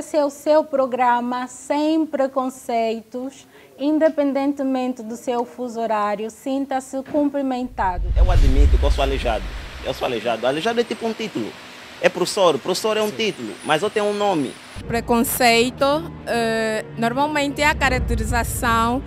esse é o seu programa Sem Preconceitos. Independentemente do seu fuso horário, sinta-se cumprimentado. Eu admito que eu sou aleijado. Eu sou aleijado. Aleijado é tipo um título. É professor. Professor é um título, mas eu tenho um nome. Preconceito normalmente é a caracterização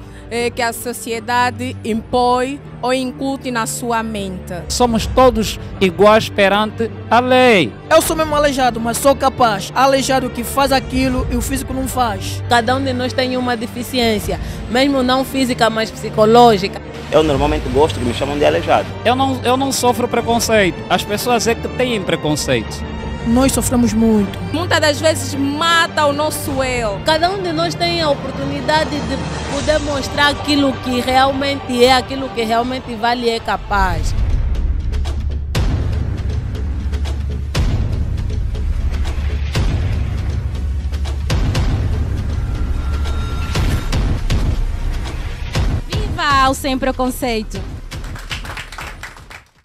que a sociedade impõe ou incute na sua mente. Somos todos iguais perante a lei. Eu sou mesmo aleijado, mas sou capaz. Aleijado que faz aquilo e o físico não faz. Cada um de nós tem uma deficiência, mesmo não física, mas psicológica. Eu normalmente gosto que me chamam de aleijado. Eu não sofro preconceito. As pessoas é que têm preconceito. Nós sofremos muito. Muitas das vezes mata o nosso eu. Cada um de nós tem a oportunidade de poder mostrar aquilo que realmente é, aquilo que realmente vale e é capaz. Viva o Sem Preconceito!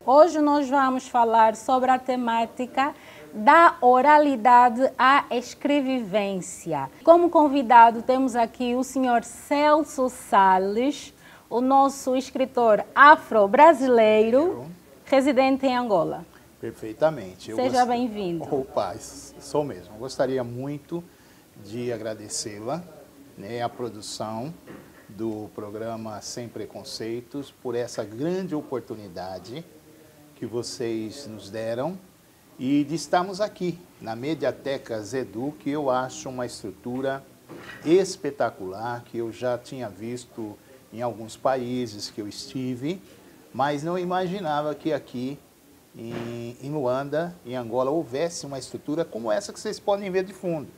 Hoje nós vamos falar sobre a temática da oralidade à escrevivência. Como convidado temos aqui o senhor Celso Salles, o nosso escritor afro-brasileiro, residente em Angola. Perfeitamente. Seja bem-vindo. Opa, sou mesmo. Eu gostaria muito de agradecê-la, né, a produção do programa Sem Preconceitos, por essa grande oportunidade que vocês nos deram e de estarmos aqui na Mediateca Zedu, que eu acho uma estrutura espetacular, que eu já tinha visto em alguns países que eu estive, mas não imaginava que aqui em Luanda, em Angola, houvesse uma estrutura como essa que vocês podem ver de fundo.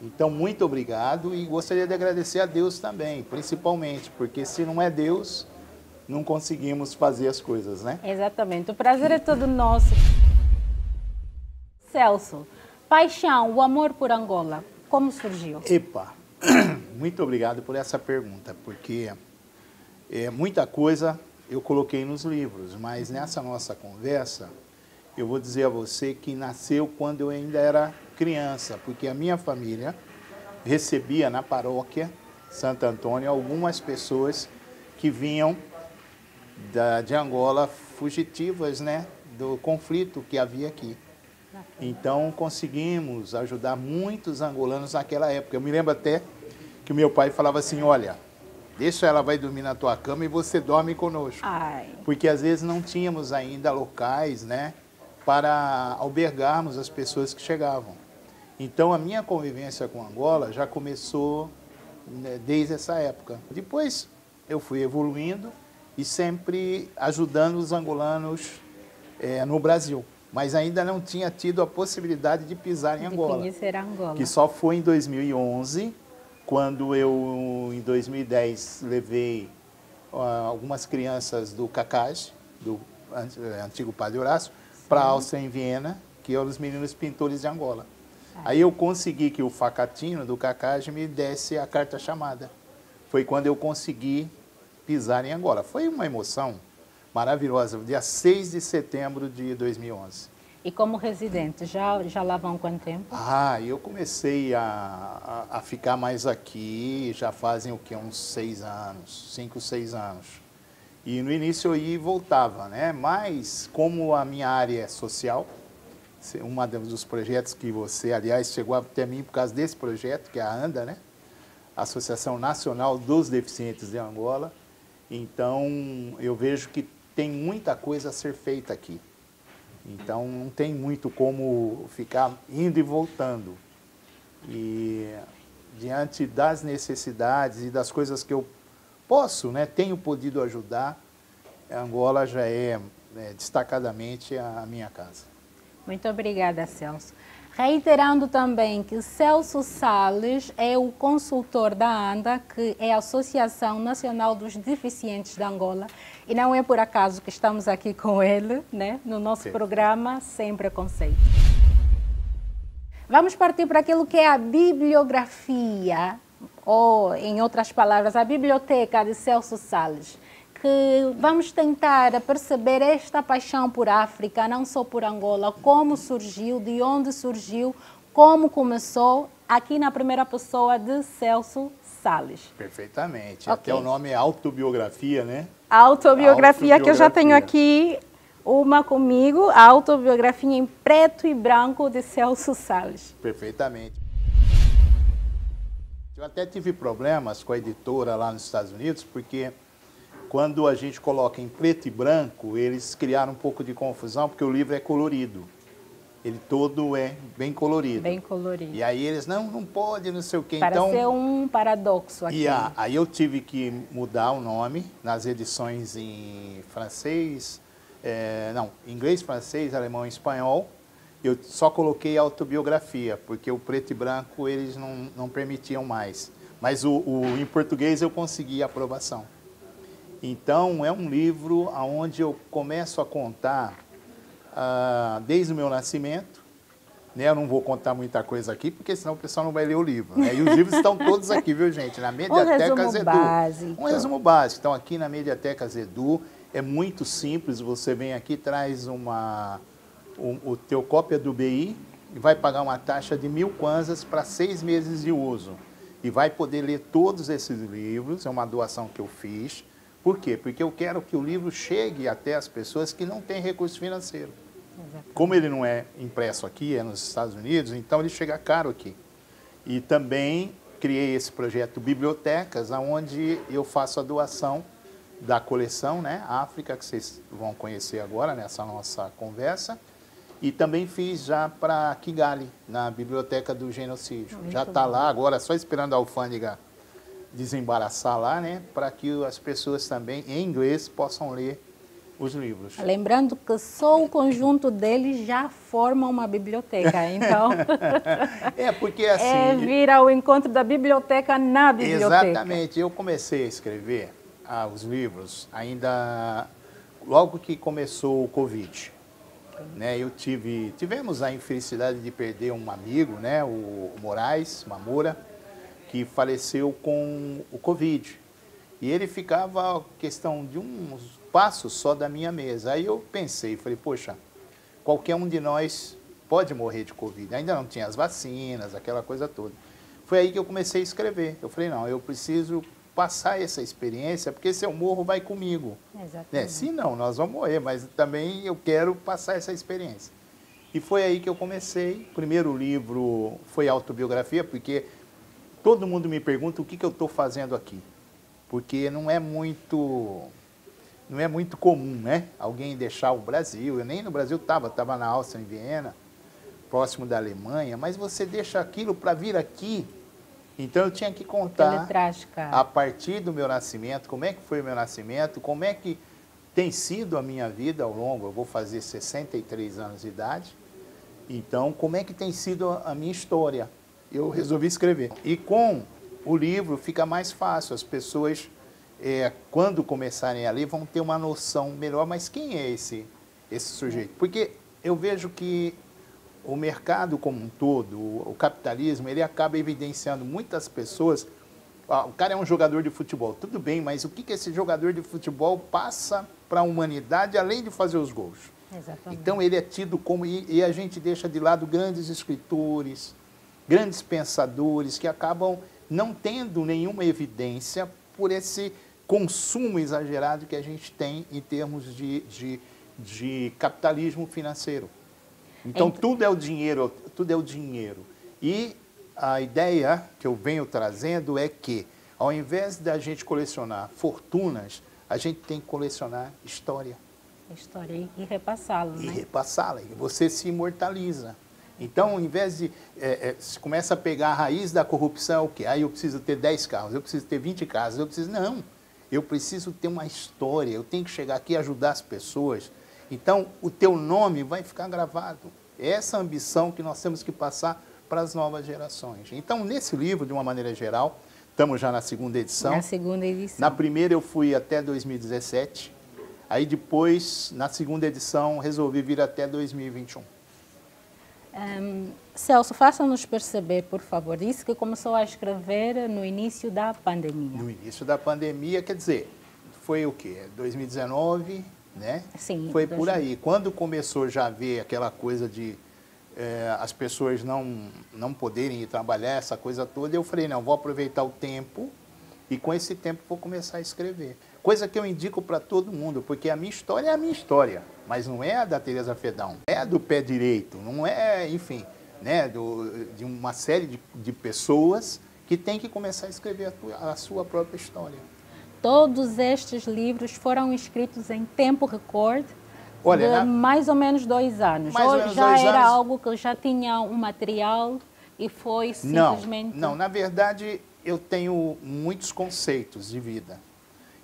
Então, muito obrigado e gostaria de agradecer a Deus também, principalmente, porque se não é Deus, não conseguimos fazer as coisas, né? Exatamente. O prazer é todo nosso. Celso, paixão, o amor por Angola, como surgiu? Epa, muito obrigado por essa pergunta, porque muita coisa eu coloquei nos livros, mas nessa nossa conversa, eu vou dizer a você que nasceu quando eu ainda era criança, porque a minha família recebia na paróquia Santo Antônio algumas pessoas que vinham de Angola fugitivas, né, do conflito que havia aqui. Então conseguimos ajudar muitos angolanos naquela época. Eu me lembro até que o meu pai falava assim, olha, deixa ela vai dormir na tua cama e você dorme conosco. Ai. Porque às vezes não tínhamos ainda locais, né, para albergarmos as pessoas que chegavam. Então a minha convivência com Angola já começou, né, desde essa época. Depois eu fui evoluindo e sempre ajudando os angolanos no Brasil. Mas ainda não tinha tido a possibilidade de pisar em Angola. De conhecer Angola. Que só foi em 2011, quando eu, em 2010, levei algumas crianças do CACAG, do antigo Padre Horácio, para a Áustria em Viena, que eram os meninos pintores de Angola. Aí eu consegui que o Facatino do CACAG me desse a carta chamada. Foi quando eu consegui pisar em Angola. Foi uma emoção maravilhosa, dia 6 de setembro de 2011. E como residente, já lá vão quanto tempo? Eu comecei a ficar mais aqui, já fazem o quê? Uns 6 anos, 5, 6 anos. E no início eu ia e voltava, né? Mas como a minha área é social, um dos projetos que você, aliás, chegou até mim por causa desse projeto, que é a ANDA, né? Associação Nacional dos Deficientes de Angola. Então, eu vejo que tem muita coisa a ser feita aqui. Então, não tem muito como ficar indo e voltando. E, diante das necessidades e das coisas que eu posso, né, tenho podido ajudar, Angola já é destacadamente a minha casa. Muito obrigada, Celso. Reiterando também que Celso Salles é o consultor da ANDA, que é a Associação Nacional dos Deficientes de Angola, e não é por acaso que estamos aqui com ele, né, no nosso programa Sem Preconceito. Vamos partir para aquilo que é a bibliografia, ou, em outras palavras, a biblioteca de Celso Salles, que vamos tentar perceber esta paixão por África, não só por Angola, como surgiu, de onde surgiu, como começou aqui na primeira pessoa de Celso Salles. Perfeitamente. Ok. Até o nome é autobiografia, né? A autobiografia que eu já tenho Autobiografia. aqui, uma comigo, a autobiografia em preto e branco de Celso Salles. Perfeitamente. Eu até tive problemas com a editora lá nos Estados Unidos, porque quando a gente coloca em preto e branco, eles criaram um pouco de confusão, porque o livro é colorido. Ele todo é bem colorido. Bem colorido. E aí eles, não pode, não sei o quê. Parece Então, um paradoxo aqui. aí eu tive que mudar o nome nas edições em francês, inglês, francês, alemão e espanhol. Eu só coloquei autobiografia, porque o preto e branco eles não permitiam mais. Mas em português eu consegui a aprovação. Então, é um livro onde eu começo a contar desde o meu nascimento. Né? Eu não vou contar muita coisa aqui, porque senão o pessoal não vai ler o livro. Né? E os livros estão todos aqui, viu, gente? Na Mediateca Zedu. Básico. Um resumo básico. Então, aqui na Mediateca Zedu, é muito simples. Você vem aqui, traz o teu cópia do BI e vai pagar uma taxa de 1.000 kwanzas para 6 meses de uso. E vai poder ler todos esses livros. É uma doação que eu fiz. Por quê? Porque eu quero que o livro chegue até as pessoas que não têm recurso financeiro. Exatamente. Como ele não é impresso aqui, é nos Estados Unidos, então ele chega caro aqui. E também criei esse projeto Bibliotecas, onde eu faço a doação da coleção, né, África, que vocês vão conhecer agora nessa nossa conversa. E também fiz já para Kigali, na Biblioteca do Genocídio. Já está lá agora, só esperando a alfândega desembaraçar lá, né, para que as pessoas também, em inglês, possam ler os livros. Lembrando que só o conjunto deles já forma uma biblioteca, então... porque assim... vir ao encontro da biblioteca na biblioteca. Exatamente. Eu comecei a escrever os livros ainda logo que começou o Covid. Né, tivemos a infelicidade de perder um amigo, né, o Moraes Mamura, que faleceu com o Covid. E ele ficava a questão de uns passos só da minha mesa. Aí eu pensei, falei, poxa, qualquer um de nós pode morrer de Covid. Ainda não tinha as vacinas, aquela coisa toda. Foi aí que eu comecei a escrever. Eu falei, não, eu preciso passar essa experiência, porque se eu morro, vai comigo. Exatamente. Se não, nós vamos morrer, mas também eu quero passar essa experiência. E foi aí que eu comecei. O primeiro livro foi autobiografia, porque todo mundo me pergunta o que eu estou fazendo aqui. Porque não é muito comum, né? Alguém deixar o Brasil. Eu nem no Brasil estava na Áustria, em Viena, próximo da Alemanha, mas você deixa aquilo para vir aqui. Então eu tinha que contar a partir do meu nascimento, como é que foi o meu nascimento, como é que tem sido a minha vida ao longo, eu vou fazer 63 anos de idade, então como é que tem sido a minha história. Eu resolvi escrever. E com o livro fica mais fácil, as pessoas, quando começarem a ler, vão ter uma noção melhor, mas quem é esse sujeito? Porque eu vejo que o mercado como um todo, o capitalismo, ele acaba evidenciando muitas pessoas. O cara é um jogador de futebol, tudo bem, mas o que esse jogador de futebol passa para a humanidade além de fazer os gols? Exatamente. Então ele é tido como, e a gente deixa de lado grandes escritores, grandes pensadores que acabam não tendo nenhuma evidência por esse consumo exagerado que a gente tem em termos de capitalismo financeiro. Então, tudo é o dinheiro, tudo é o dinheiro. E a ideia que eu venho trazendo é que, ao invés da gente colecionar fortunas, a gente tem que colecionar história. História e repassá-la, né? E repassá-la, e você se imortaliza. Então, ao invés de... se começa a pegar a raiz da corrupção, o quê? Aí eu preciso ter 10 carros, eu preciso ter 20 casas, eu preciso... Não, eu preciso ter uma história, eu tenho que chegar aqui e ajudar as pessoas. Então, o teu nome vai ficar gravado. É essa ambição que nós temos que passar para as novas gerações. Então, nesse livro, de uma maneira geral, estamos já na segunda edição. Na segunda edição. Na primeira eu fui até 2017. Aí depois, na segunda edição, resolvi vir até 2021. Celso, faça-nos perceber, por favor, disse que começou a escrever no início da pandemia. No início da pandemia, quer dizer, foi o quê? 2019... Né? Sim, foi por aí. Quando começou já a ver aquela coisa de as pessoas não poderem ir trabalhar, essa coisa toda, eu falei, não, vou aproveitar o tempo e com esse tempo vou começar a escrever. Coisa que eu indico para todo mundo, porque a minha história é a minha história, mas não é a da Teresa Fedão, é a do pé direito, não é, enfim, né, de uma série de pessoas que tem que começar a escrever a sua própria história. Todos estes livros foram escritos em tempo recorde, Olha, mais ou menos 2 anos. Mais ou Ou menos já 2 era anos. algo que já tinha um material e foi simplesmente... Não, na verdade eu tenho muitos conceitos de vida.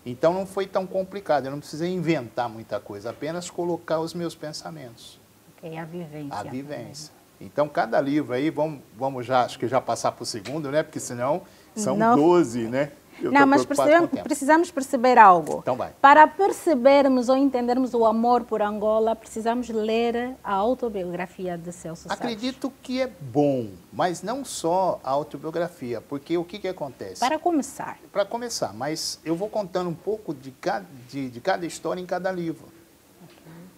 Então não foi tão complicado, eu não precisei inventar muita coisa, apenas colocar os meus pensamentos. Ok, a vivência. A vivência. Então cada livro aí, vamos já, acho que já passar para o segundo, né? Porque senão são 12, né? Eu Não, tô mas preocupado com o tempo. precisamos perceber algo. Então vai. Para percebermos ou entendermos o amor por Angola, precisamos ler a autobiografia de Celso Salles. Acredito que é bom, mas não só a autobiografia, porque o que acontece? Para começar. Para começar, mas eu vou contando um pouco de cada história em cada livro.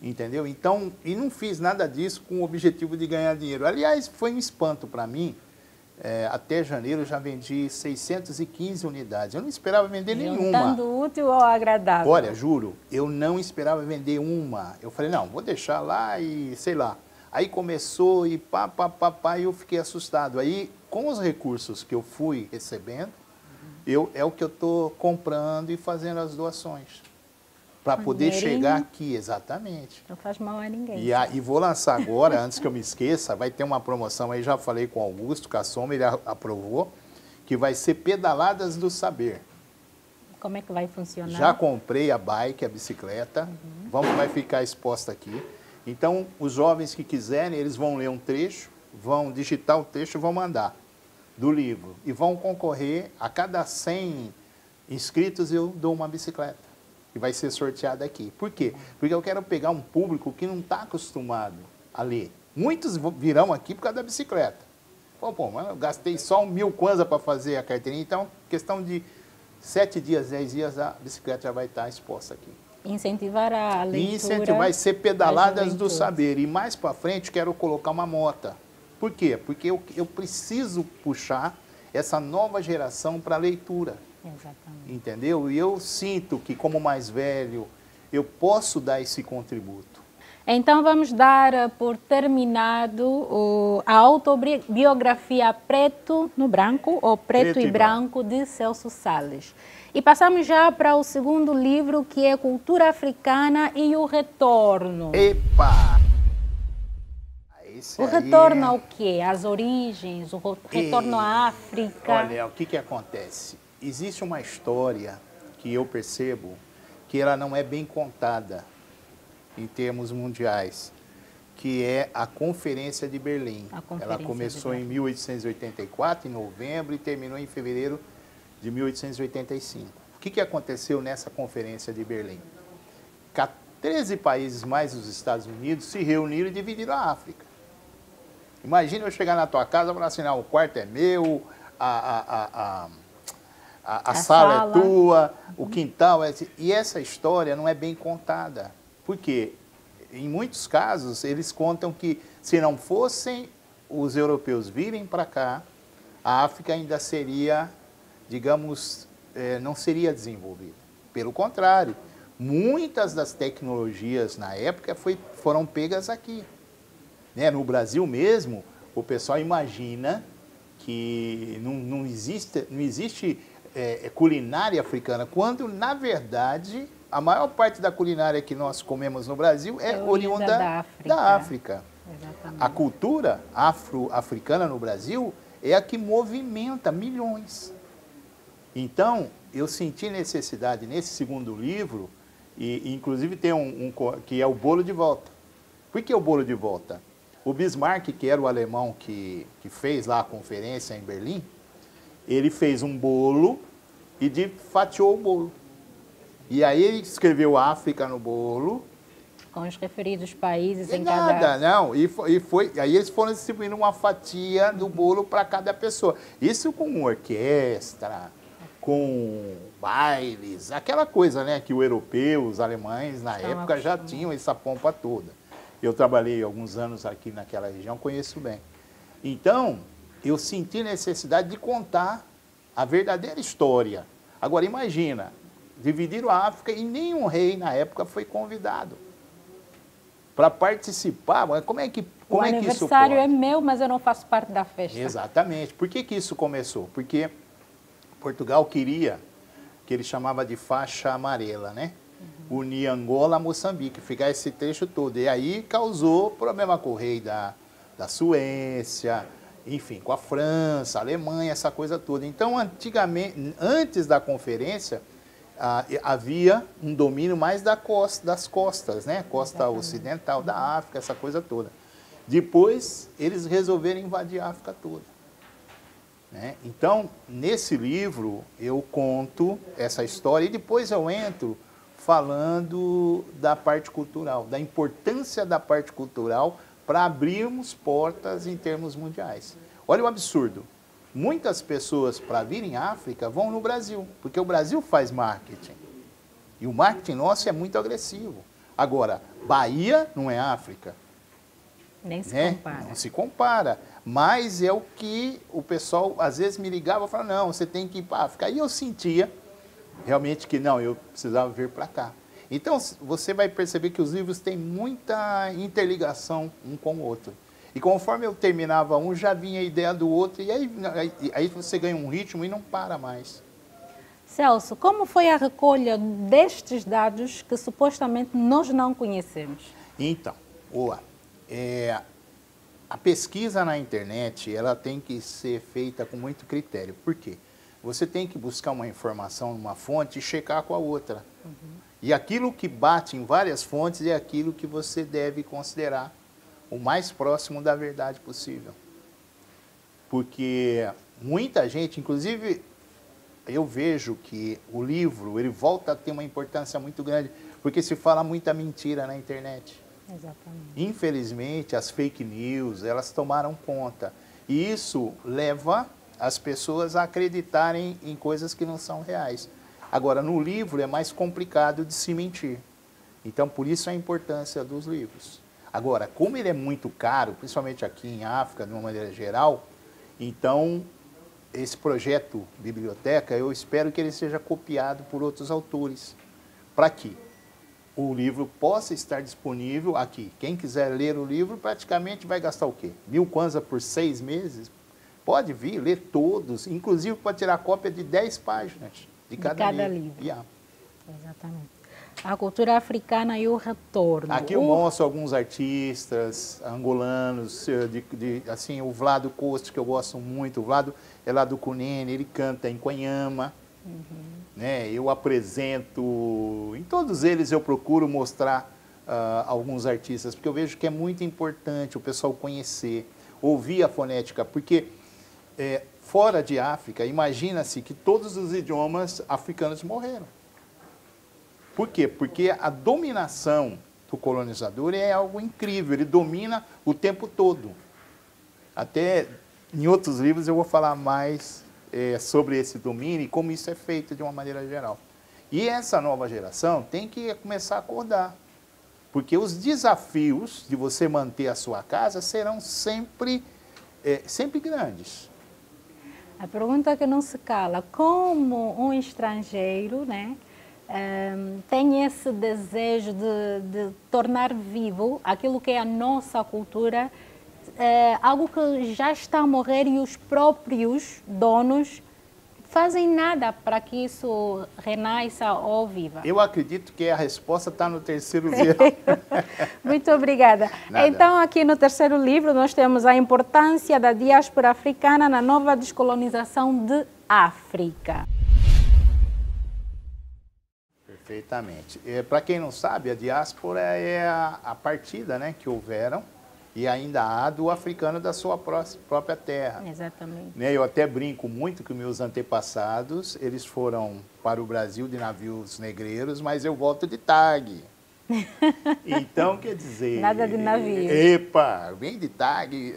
Entendeu? Então, e não fiz nada disso com o objetivo de ganhar dinheiro. Aliás, foi um espanto para mim. Até janeiro eu já vendi 615 unidades. Eu não esperava vender nenhuma. Juntando útil ao agradável. Olha, juro, eu não esperava vender uma. Eu falei, não, vou deixar lá e sei lá. Aí começou e pá, e eu fiquei assustado. Aí, com os recursos que eu fui recebendo, é o que eu estou comprando e fazendo as doações. Para poder chegar aqui, exatamente. Não faz mal a ninguém. E vou lançar agora, antes que eu me esqueça, vai ter uma promoção aí, já falei com o Augusto Cassoma, ele aprovou, que vai ser Pedaladas do Saber. Como é que vai funcionar? Já comprei a bike, a bicicleta, vai ficar exposta aqui. Então, os jovens que quiserem, eles vão ler um trecho, vão digitar o texto e vão mandar do livro. E vão concorrer, a cada 100 inscritos eu dou uma bicicleta. Que vai ser sorteada aqui. Por quê? Porque eu quero pegar um público que não está acostumado a ler. Muitos virão aqui por causa da bicicleta. Pô, mas eu gastei só 1.000 kwanza para fazer a carteirinha, então, questão de 7 dias, 10 dias, a bicicleta já vai estar exposta aqui. Incentivar a leitura. Incentivar, vai ser Pedaladas do Saber. E mais para frente, quero colocar uma mota. Por quê? Porque eu preciso puxar essa nova geração para a leitura. Exatamente. Entendeu? E eu sinto que, como mais velho, eu posso dar esse contributo. Então, vamos dar por terminado a autobiografia Preto no Branco, ou Preto e Branco, de Celso Salles. E passamos já para o segundo livro, que é Cultura Africana e o Retorno. Epa! O retorno ao quê? Às origens, o retorno à África? Olha, o que acontece? Existe uma história que eu percebo que ela não é bem contada em termos mundiais, que é a Conferência de Berlim. Ela começou em 1884, em novembro, e terminou em fevereiro de 1885. O que aconteceu nessa Conferência de Berlim? 13 países mais os Estados Unidos se reuniram e dividiram a África. Imagina eu chegar na tua casa e falar assim, não, o quarto é meu, a sala é tua, o quintal é... E essa história não é bem contada. Por quê? Em muitos casos, eles contam que se não fossem os europeus virem para cá, a África ainda seria, digamos, não seria desenvolvida. Pelo contrário, muitas das tecnologias na época foram pegas aqui. No Brasil mesmo, o pessoal imagina que não existe culinária africana, quando, na verdade, a maior parte da culinária que nós comemos no Brasil é oriunda da África. Exatamente. A cultura afro-africana no Brasil é a que movimenta milhões. Então, eu senti necessidade nesse segundo livro, e inclusive tem que é o Bolo de Volta. Por que o Bolo de Volta? O Bismarck, que era o alemão que fez lá a conferência em Berlim, ele fez um bolo e fatiou o bolo. E aí ele escreveu África no bolo. Com os referidos países em cada... cada... Não, aí eles foram distribuindo uma fatia do bolo para cada pessoa. Isso com orquestra, com bailes, aquela coisa, né, que os europeus, os alemães, na época já tinham essa pompa toda. Eu trabalhei alguns anos aqui naquela região, conheço bem. Então, eu senti necessidade de contar a verdadeira história. Agora, imagina, dividiram a África e nenhum rei na época foi convidado para participar. Como é que isso O aniversário é meu, mas eu não faço parte da festa. Exatamente. Por que isso começou? Porque Portugal queria, que ele chamava de faixa amarela, né? Unir Angola a Moçambique, ficar esse trecho todo. E aí causou problema com o rei da Suécia, enfim, com a França, a Alemanha, essa coisa toda. Então, antigamente, antes da conferência, havia um domínio mais das costas, né? Costa ocidental da África, essa coisa toda. Depois, eles resolveram invadir a África toda. Né? Então, nesse livro, eu conto essa história e depois eu entro falando da parte cultural, da importância da parte cultural para abrirmos portas em termos mundiais. Olha o absurdo. Muitas pessoas, para virem à África, vão no Brasil, porque o Brasil faz marketing. E o marketing nosso é muito agressivo. Agora, Bahia não é África. Nem se né? compara. Não se compara. Mas é o que o pessoal, às vezes, me ligava e falava, não, você tem que ir para a África. Aí eu sentia realmente que não, eu precisava vir para cá. Então, você vai perceber que os livros têm muita interligação um com o outro. E conforme eu terminava um, já vinha a ideia do outro, e aí você ganha um ritmo e não para mais. Celso, como foi a recolha destes dados que supostamente nós não conhecemos? Então, a pesquisa na internet, ela tem que ser feita com muito critério. Por quê? Você tem que buscar uma informação numa fonte e checar com a outra. E aquilo que bate em várias fontes é aquilo que você deve considerar o mais próximo da verdade possível. Porque muita gente, inclusive, eu vejo que o livro, ele volta a ter uma importância muito grande, porque se fala muita mentira na internet. Exatamente. Infelizmente, as fake news, elas tomaram conta. E isso leva as pessoas a acreditarem em coisas que não são reais. Agora, no livro é mais complicado de se mentir. Então, por isso a importância dos livros. Agora, como ele é muito caro, principalmente aqui em África, de uma maneira geral, então, esse projeto Biblioteca, eu espero que ele seja copiado por outros autores, para que o livro possa estar disponível aqui. Quem quiser ler o livro, praticamente vai gastar o quê? 1.000 kwanza por 6 meses? Pode vir, ler todos, inclusive pode tirar cópia de 10 páginas de cada livro. Yeah. Exatamente. A cultura africana e o retorno. Aqui eu mostro alguns artistas angolanos, assim, o Vlado Costa, que eu gosto muito. O Vlado é lá do Cunene, ele canta em Quanhama. Né? Eu apresento, em todos eles eu procuro mostrar alguns artistas, porque eu vejo que é muito importante o pessoal conhecer, ouvir a fonética, porque fora de África, imagina-se que todos os idiomas africanos morreram. Por quê? Porque a dominação do colonizador é algo incrível, ele domina o tempo todo. Até em outros livros eu vou falar mais sobre esse domínio e como isso é feito de uma maneira geral. E essa nova geração tem que começar a acordar, porque os desafios de você manter a sua casa serão sempre grandes. A pergunta que não se cala, como um estrangeiro, né, tem esse desejo de tornar vivo aquilo que é a nossa cultura, algo que já está a morrer e os próprios donos fazem nada para que isso renasça ou viva? Eu acredito que a resposta está no terceiro livro. Muito obrigada. Nada. Então, aqui no terceiro livro, nós temos a importância da diáspora africana na nova descolonização de África. Perfeitamente. Para quem não sabe, a diáspora é a partida, né, que houveram e ainda há do africano da sua própria terra. Exatamente. Né, eu até brinco muito que meus antepassados, eles foram para o Brasil de navios negreiros, mas eu volto de tag. Então, quer dizer... Nada de navio. Epa, vem de tag,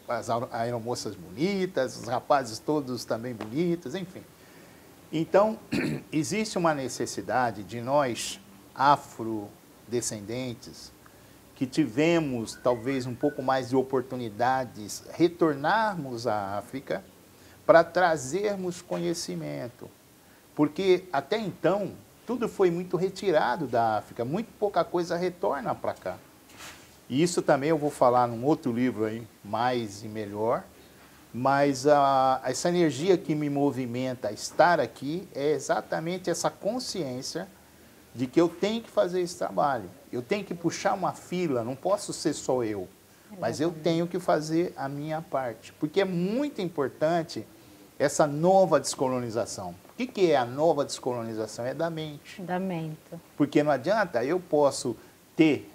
as aeromoças bonitas, os rapazes todos também bonitos, enfim. Então, existe uma necessidade de nós, afrodescendentes, que tivemos talvez um pouco mais de oportunidades, retornarmos à África para trazermos conhecimento. Porque até então, tudo foi muito retirado da África, muito pouca coisa retorna para cá. E isso também eu vou falar num outro livro aí, mais e melhor, mas essa energia que me movimenta a estar aqui é exatamente essa consciência de que eu tenho que fazer esse trabalho. Eu tenho que puxar uma fila, não posso ser só eu, mas eu tenho que fazer a minha parte. Porque é muito importante essa nova descolonização. O que é a nova descolonização? É da mente. Da mente. Porque não adianta, eu posso ter,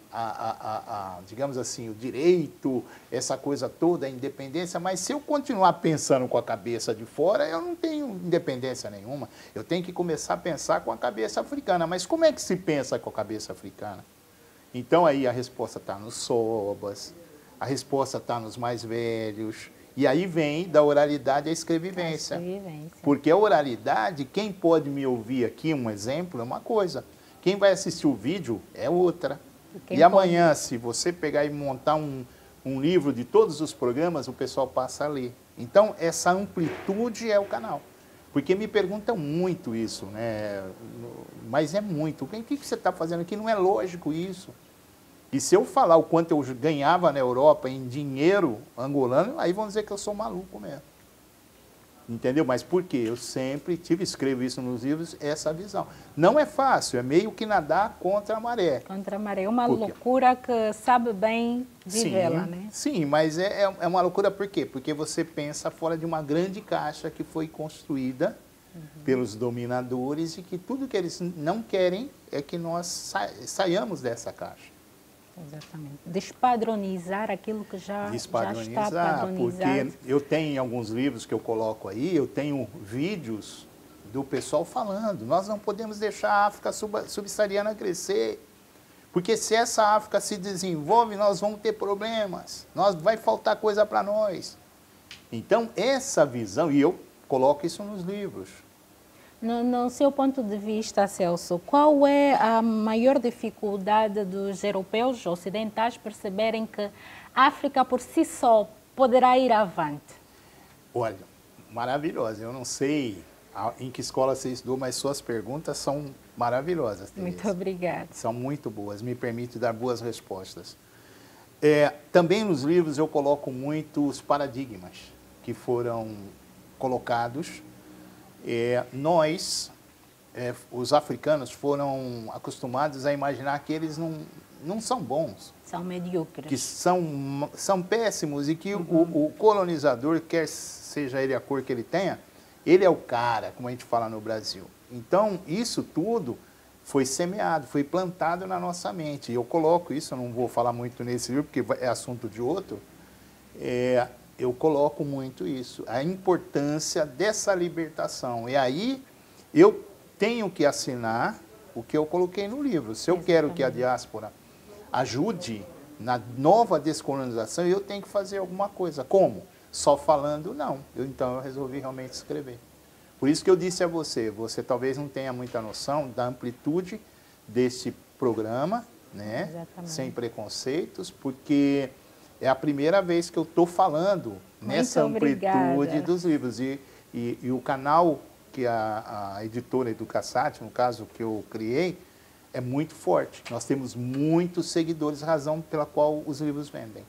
digamos assim, o direito, essa coisa toda, a independência, mas se eu continuar pensando com a cabeça de fora, eu não tenho independência nenhuma. Eu tenho que começar a pensar com a cabeça africana. Mas como é que se pensa com a cabeça africana? Então aí a resposta está nos sobas, a resposta está nos mais velhos, e aí vem da oralidade à escrevivência. Porque a oralidade, quem pode me ouvir aqui, um exemplo, é uma coisa. Quem vai assistir o vídeo é outra. E amanhã, se você pegar e montar um livro de todos os programas, o pessoal passa a ler. Então, essa amplitude é o canal. Porque me perguntam muito isso, né? Mas é muito. O que você está fazendo aqui? Não é lógico isso. E se eu falar o quanto eu ganhava na Europa em dinheiro angolano, aí vão dizer que eu sou maluco mesmo. Entendeu? Mas por quê? Eu sempre escrevo isso nos livros, essa visão. Não é fácil, é meio que nadar contra a maré. Contra a maré. É uma loucura que sabe bem vivê-la, né? Sim, mas é uma loucura por quê? Porque você pensa fora de uma grande caixa que foi construída pelos dominadores e que tudo que eles não querem é que nós saiamos dessa caixa. Exatamente. Despadronizar aquilo que já está padronizado. Porque eu tenho alguns livros que eu coloco aí, eu tenho vídeos do pessoal falando, nós não podemos deixar a África subsaariana crescer, porque se essa África se desenvolve, nós vamos ter problemas, vai faltar coisa para nós. Então, essa visão, e eu coloco isso nos livros. No seu ponto de vista, Celso, qual é a maior dificuldade dos europeus ocidentais perceberem que a África por si só poderá ir avante? Olha, maravilhosa. Eu não sei em que escola você estudou, mas suas perguntas são maravilhosas, Tereza. Muito obrigada. São muito boas, me permite dar boas respostas. Também nos livros eu coloco muitos paradigmas que foram colocados. Nós, os africanos, foram acostumados a imaginar que eles não são bons. São medíocres. Que são péssimos e que o colonizador, quer seja ele a cor que ele tenha, ele é o cara, como a gente fala no Brasil. Então, isso tudo foi semeado, foi plantado na nossa mente. E eu coloco isso, eu não vou falar muito nesse livro, porque é assunto de outro. Eu coloco muito isso, a importância dessa libertação. E aí eu tenho que assinar o que eu coloquei no livro. Se eu quero que a diáspora ajude na nova descolonização, eu tenho que fazer alguma coisa. Como? Só falando, não. Então eu resolvi realmente escrever. Por isso que eu disse a você, você talvez não tenha muita noção da amplitude desse programa, né? Exatamente. Sem preconceitos, porque é a primeira vez que eu estou falando nessa amplitude dos livros. E o canal que a editora Educasat, no caso que eu criei, é muito forte. Nós temos muitos seguidores, razão pela qual os livros vendem.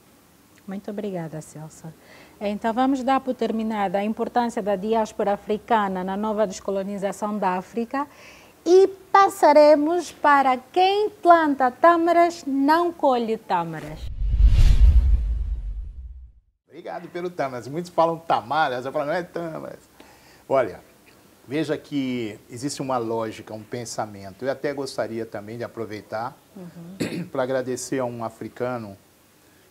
Muito obrigada, Celso. Então, vamos dar por terminada a importância da diáspora africana na nova descolonização da África e passaremos para quem planta tâmaras não colhe tâmaras. Obrigado pelo tâmaras. Muitos falam tamaras, eu falo, não é tâmaras. Olha, veja que existe uma lógica, um pensamento. Eu até gostaria também de aproveitar para agradecer a um africano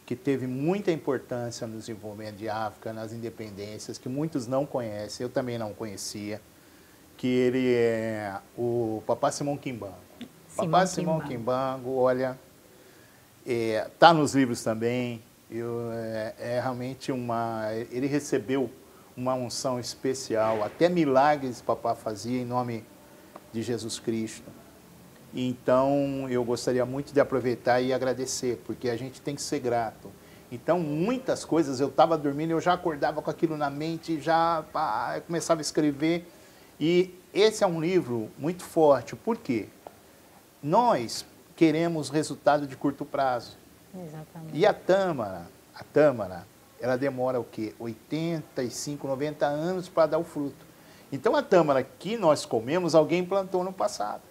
que teve muita importância no desenvolvimento de África, nas independências, que muitos não conhecem, eu também não conhecia, que ele é o Papá Simão Kimbangu. Papá Simão Kimbangu, olha, está nos livros também, realmente ele recebeu uma unção especial, até milagres o Papá fazia em nome de Jesus Cristo. Então, eu gostaria muito de aproveitar e agradecer, porque a gente tem que ser grato. Então, muitas coisas, eu estava dormindo, eu já acordava com aquilo na mente, já começava a escrever. E esse é um livro muito forte. Por quê? Nós queremos resultado de curto prazo. Exatamente. E a tâmara, ela demora o quê? 85, 90 anos para dar o fruto. Então, a tâmara que nós comemos, alguém plantou no passado.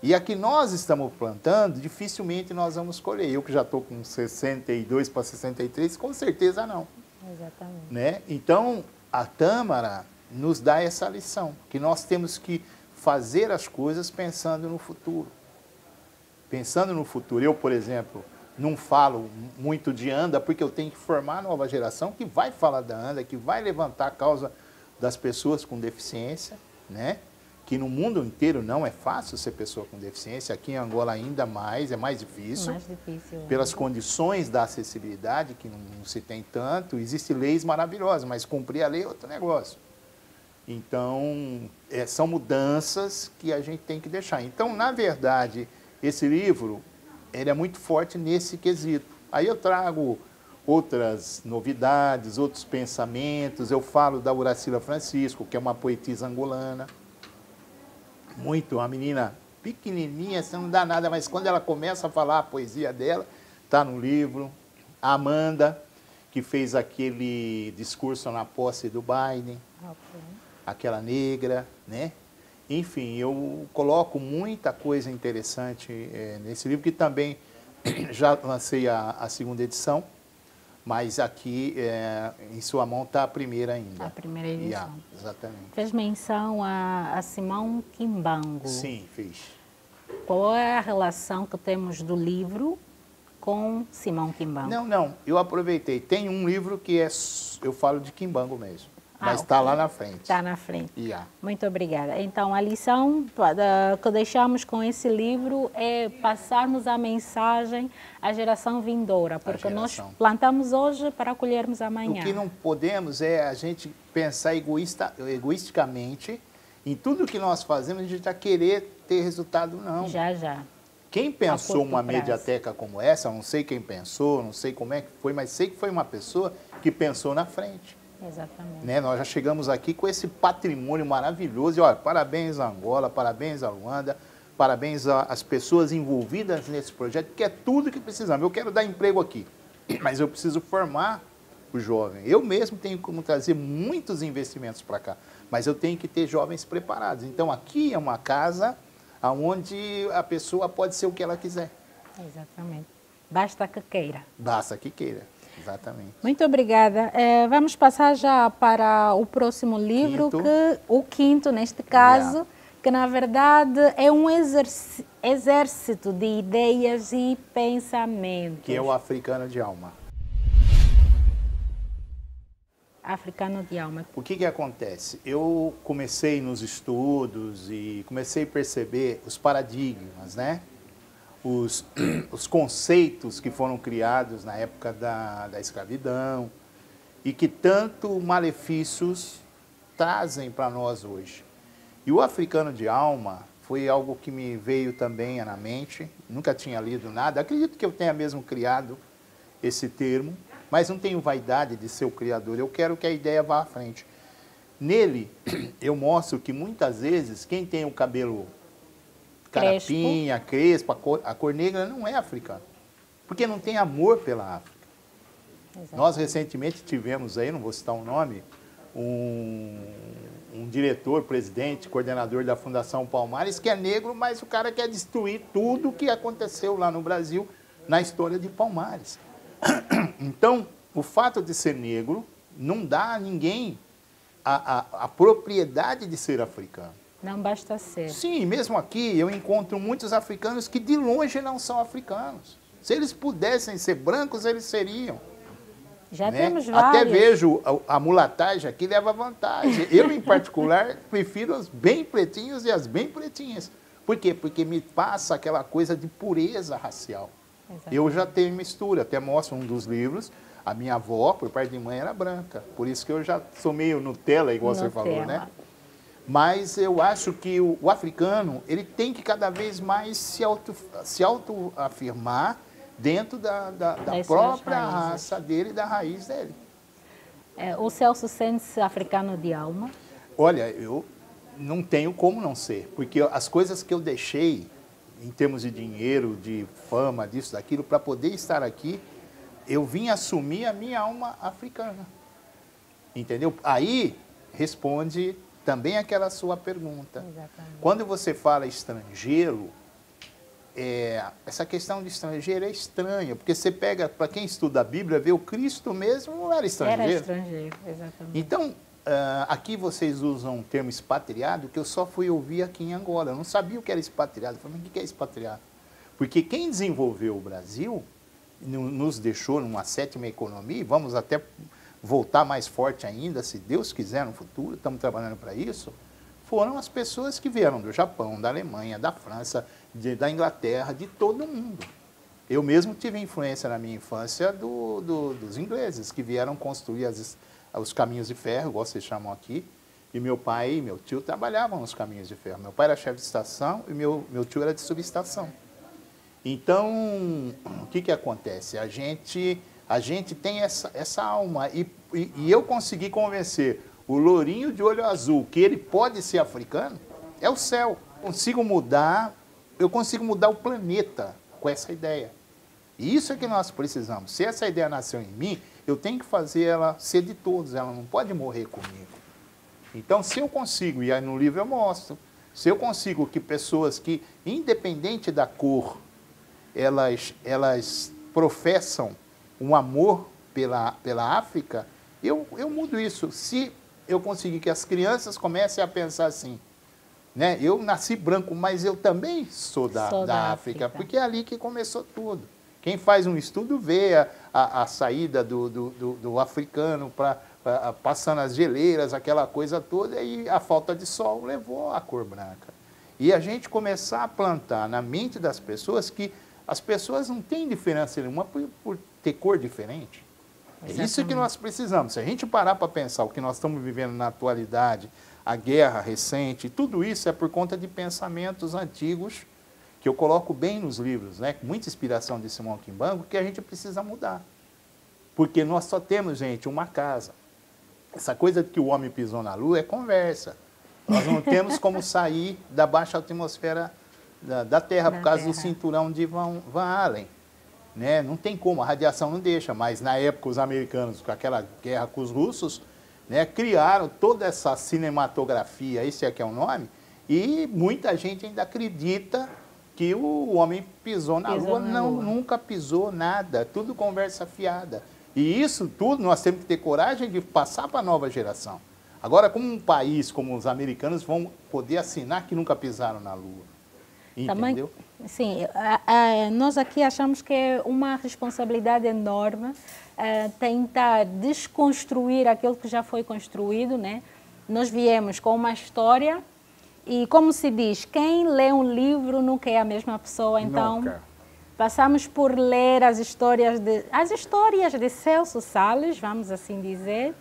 E a que nós estamos plantando, dificilmente nós vamos colher. Eu que já estou com 62 para 63, com certeza não. Exatamente. Né? Então, a tâmara nos dá essa lição, que nós temos que fazer as coisas pensando no futuro. Pensando no futuro. Eu, por exemplo, não falo muito de ANDA, porque eu tenho que formar a nova geração que vai falar da ANDA, que vai levantar a causa das pessoas com deficiência, né? Que no mundo inteiro não é fácil ser pessoa com deficiência, aqui em Angola ainda mais, é mais difícil. Mais difícil. Pelas condições da acessibilidade, que não se tem tanto, existem leis maravilhosas, mas cumprir a lei é outro negócio. Então, são mudanças que a gente tem que deixar. Então, na verdade, esse livro, ele é muito forte nesse quesito. Aí eu trago outras novidades, outros pensamentos, eu falo da Uracila Francisco, que é uma poetisa angolana, uma menina pequenininha, você não dá nada, mas quando ela começa a falar a poesia dela, está no livro. A Amanda, que fez aquele discurso na posse do Biden, aquela negra, né? Enfim, eu coloco muita coisa interessante nesse livro, que também já lancei a segunda edição, mas aqui em sua mão está a primeira ainda. A primeira edição. Exatamente. Fez menção a Simão Kimbangu. Sim, fiz. Qual é a relação que temos do livro com Simão Kimbangu? Não, eu aproveitei. Tem um livro que eu falo de Kimbangu mesmo, mas está lá na frente. Está na frente. Yeah. Muito obrigada. Então, a lição que deixamos com esse livro é passarmos a mensagem à geração vindoura, porque nós plantamos hoje para colhermos amanhã. O que não podemos é a gente pensar egoisticamente em tudo que nós fazemos, a gente já querer ter resultado, não. Já. Quem pensou uma mediateca como essa, eu não sei quem pensou, não sei como é que foi, mas sei que foi uma pessoa que pensou na frente. Exatamente. Né? Nós já chegamos aqui com esse patrimônio maravilhoso. E olha, parabéns a Angola, parabéns a Luanda, parabéns às pessoas envolvidas nesse projeto, que é tudo que precisamos. Eu quero dar emprego aqui, mas eu preciso formar o jovem. Eu mesmo tenho como trazer muitos investimentos para cá, mas eu tenho que ter jovens preparados. Então aqui é uma casa onde a pessoa pode ser o que ela quiser. Exatamente. Basta que queira. Basta que queira. Exatamente. Muito obrigada. Vamos passar já para o próximo livro, o quinto neste caso, que na verdade é um exército de ideias e pensamentos. Que é o Africano de Alma. Africano de Alma. O que acontece? Eu comecei nos estudos e comecei a perceber os paradigmas, né? Os conceitos que foram criados na época da escravidão e que tanto malefícios trazem para nós hoje. E o Africano de Alma foi algo que me veio também na mente, nunca tinha lido nada, acredito que eu tenha mesmo criado esse termo, mas não tenho vaidade de ser o criador, eu quero que a ideia vá à frente. Nele, eu mostro que muitas vezes quem tem o cabelo carapinha, crespo, a cor negra não é africano, porque não tem amor pela África. Exatamente. Nós recentemente tivemos aí, não vou citar o nome, um diretor, presidente, coordenador da Fundação Palmares, que é negro, mas o cara quer destruir tudo o que aconteceu lá no Brasil na história de Palmares. Então, o fato de ser negro não dá a ninguém a propriedade de ser africano. Não basta ser. Sim, mesmo aqui eu encontro muitos africanos que de longe não são africanos. Se eles pudessem ser brancos, eles seriam. Já né? temos vários. Até vejo a mulatagem aqui leva vantagem. Eu, em particular, prefiro os bem pretinhos e as bem pretinhas. Por quê? Porque me passa aquela coisa de pureza racial. Exatamente. Eu já tenho mistura, até mostro um dos livros. A minha avó, por parte de mãe, era branca. Por isso que eu já sou meio Nutella, igual você falou, né? Mas eu acho que o africano, ele tem que cada vez mais se autoafirmar dentro da própria raça dele, da raiz dele. O Celso sente-se africano de alma? Olha, eu não tenho como não ser, porque as coisas que eu deixei, em termos de dinheiro, de fama, disso, daquilo, para poder estar aqui, eu vim assumir a minha alma africana. Entendeu? Aí responde também aquela sua pergunta. Exatamente. Quando você fala estrangeiro, essa questão de estrangeiro é estranha, porque você pega, para quem estuda a Bíblia, vê o Cristo mesmo não era estrangeiro. Era estrangeiro, exatamente. Então, aqui vocês usam o termo expatriado, que eu só fui ouvir aqui em Angola. Eu não sabia o que era expatriado. Eu falei, mas o que é expatriado? Porque quem desenvolveu o Brasil, nos deixou numa 7ª economia, e vamos até voltar mais forte ainda, se Deus quiser no futuro, estamos trabalhando para isso, foram as pessoas que vieram do Japão, da Alemanha, da França, da Inglaterra, de todo mundo. Eu mesmo tive influência na minha infância dos ingleses, que vieram construir os caminhos de ferro, igual vocês chamam aqui, e meu pai e meu tio trabalhavam nos caminhos de ferro. Meu pai era chefe de estação e meu tio era de subestação. Então, o que acontece? A gente tem essa alma, e eu consegui convencer o lourinho de olho azul que ele pode ser africano, é o céu. Eu consigo mudar o planeta com essa ideia. E isso é que nós precisamos. Se essa ideia nasceu em mim, eu tenho que fazer ela ser de todos, ela não pode morrer comigo. Então, se eu consigo, e aí no livro eu mostro, se eu consigo que pessoas que, independente da cor, elas professam um amor pela África, eu mudo isso. Se eu conseguir que as crianças comecem a pensar assim, né? Eu nasci branco, mas eu também sou da África, porque é ali que começou tudo. Quem faz um estudo vê a saída do africano passando as geleiras, aquela coisa toda, e a falta de sol levou à cor branca. E a gente começar a plantar na mente das pessoas que as pessoas não têm diferença nenhuma por ter cor diferente. É isso que nós precisamos. Se a gente parar para pensar o que nós estamos vivendo na atualidade, a guerra recente, tudo isso é por conta de pensamentos antigos que eu coloco bem nos livros, né? Com muita inspiração de Simão Kimbangu, que a gente precisa mudar. Porque nós só temos, gente, uma casa. Essa coisa de que o homem pisou na lua é conversa. Nós não temos como sair da baixa atmosfera da Terra por causa do cinturão de Van Allen. Né? Não tem como, a radiação não deixa, mas na época os americanos, com aquela guerra com os russos, né, criaram toda essa cinematografia, esse aqui é o nome, e muita gente ainda acredita que o homem pisou na Lua. Não, nunca pisou nada, tudo conversa fiada. E isso tudo nós temos que ter coragem de passar para a nova geração. Agora, como um país como os americanos vão poder assinar que nunca pisaram na Lua? Entendeu? Também, sim, nós aqui achamos que é uma responsabilidade enorme tentar desconstruir aquilo que já foi construído, né? Nós viemos com uma história e, como se diz, quem lê um livro nunca é a mesma pessoa, então passamos por ler as histórias de Celso Salles, vamos assim dizer,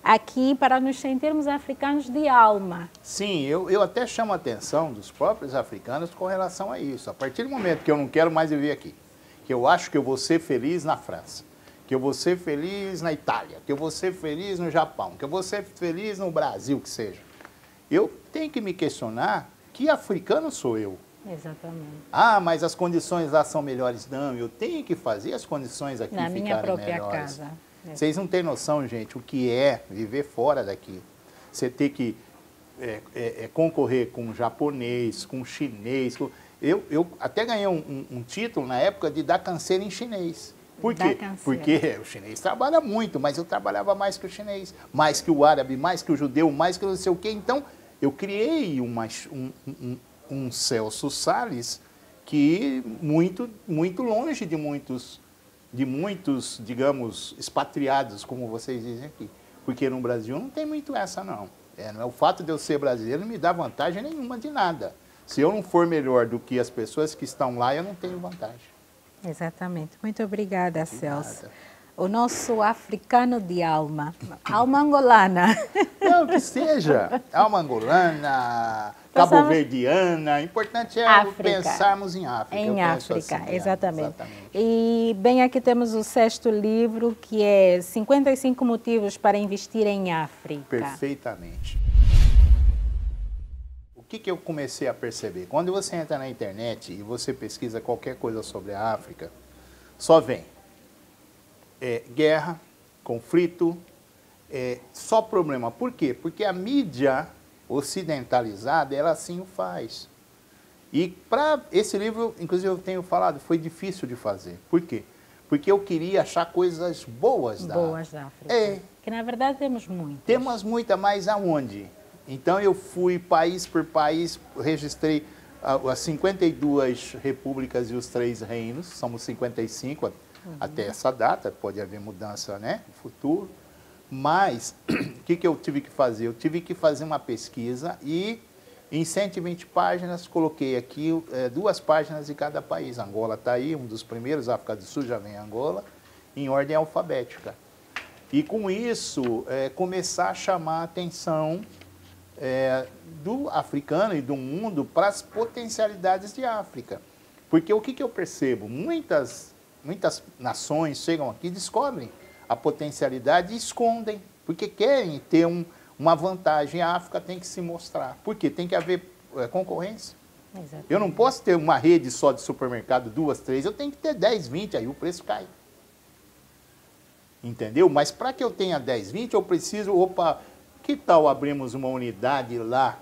aqui para nos sentirmos africanos de alma. Sim, eu até chamo a atenção dos próprios africanos com relação a isso. A partir do momento que eu não quero mais viver aqui, que eu acho que eu vou ser feliz na França, que eu vou ser feliz na Itália, que eu vou ser feliz no Japão, que eu vou ser feliz no Brasil, que seja. Eu tenho que me questionar que africano sou eu. Exatamente. Ah, mas as condições lá são melhores. Não, eu tenho que fazer as condições aqui na ficarem minha própria melhores. casa. Vocês não têm noção, gente, o que é viver fora daqui. Você ter que concorrer com japonês, com chinês. Eu até ganhei um título na época de dar canseira em chinês. Por quê? Porque o chinês trabalha muito, mas eu trabalhava mais que o chinês, mais que o árabe, mais que o judeu, mais que não sei o quê. Então, eu criei um Celso Salles que muito longe de muitos, digamos, expatriados, como vocês dizem aqui. Porque no Brasil não tem muito essa, não. Não é o fato de eu ser brasileiro não me dá vantagem nenhuma de nada. Se eu não for melhor do que as pessoas que estão lá, eu não tenho vantagem. Exatamente. Muito obrigada, Celso. O nosso africano de alma, alma angolana. Não, Não, que seja. Alma angolana, cabo-verdiana. O importante é pensarmos em África. Em África, assim, exatamente. E bem, aqui temos o 6º livro, que é 55 motivos para investir em África. Perfeitamente. O que eu comecei a perceber? Quando você entra na internet e você pesquisa qualquer coisa sobre a África, só vem guerra, conflito, só problema. Por quê? Porque a mídia ocidentalizada, ela assim o faz. E para esse livro, inclusive eu tenho falado, foi difícil de fazer. Por quê? Porque eu queria achar coisas boas da África. Que na verdade temos muitas. Temos muita, mas aonde? Então eu fui país por país, registrei as 52 repúblicas e os 3 reinos, somos 55 até essa data, pode haver mudança, né, no futuro. Mas, o que eu tive que fazer? Eu tive que fazer uma pesquisa e em 120 páginas coloquei aqui 2 páginas de cada país. Angola está aí, um dos primeiros, África do Sul já vem Angola, em ordem alfabética. E com isso, começar a chamar a atenção do africano e do mundo para as potencialidades de África. Porque o que eu percebo? Muitas nações chegam aqui e descobrem a potencialidade e escondem, porque querem ter uma vantagem. A África tem que se mostrar. Por quê? Tem que haver concorrência. Exatamente. Eu não posso ter uma rede só de supermercado, 2, 3, eu tenho que ter 10, 20, aí o preço cai. Entendeu? Mas para que eu tenha 10, 20, eu preciso, que tal abrimos uma unidade lá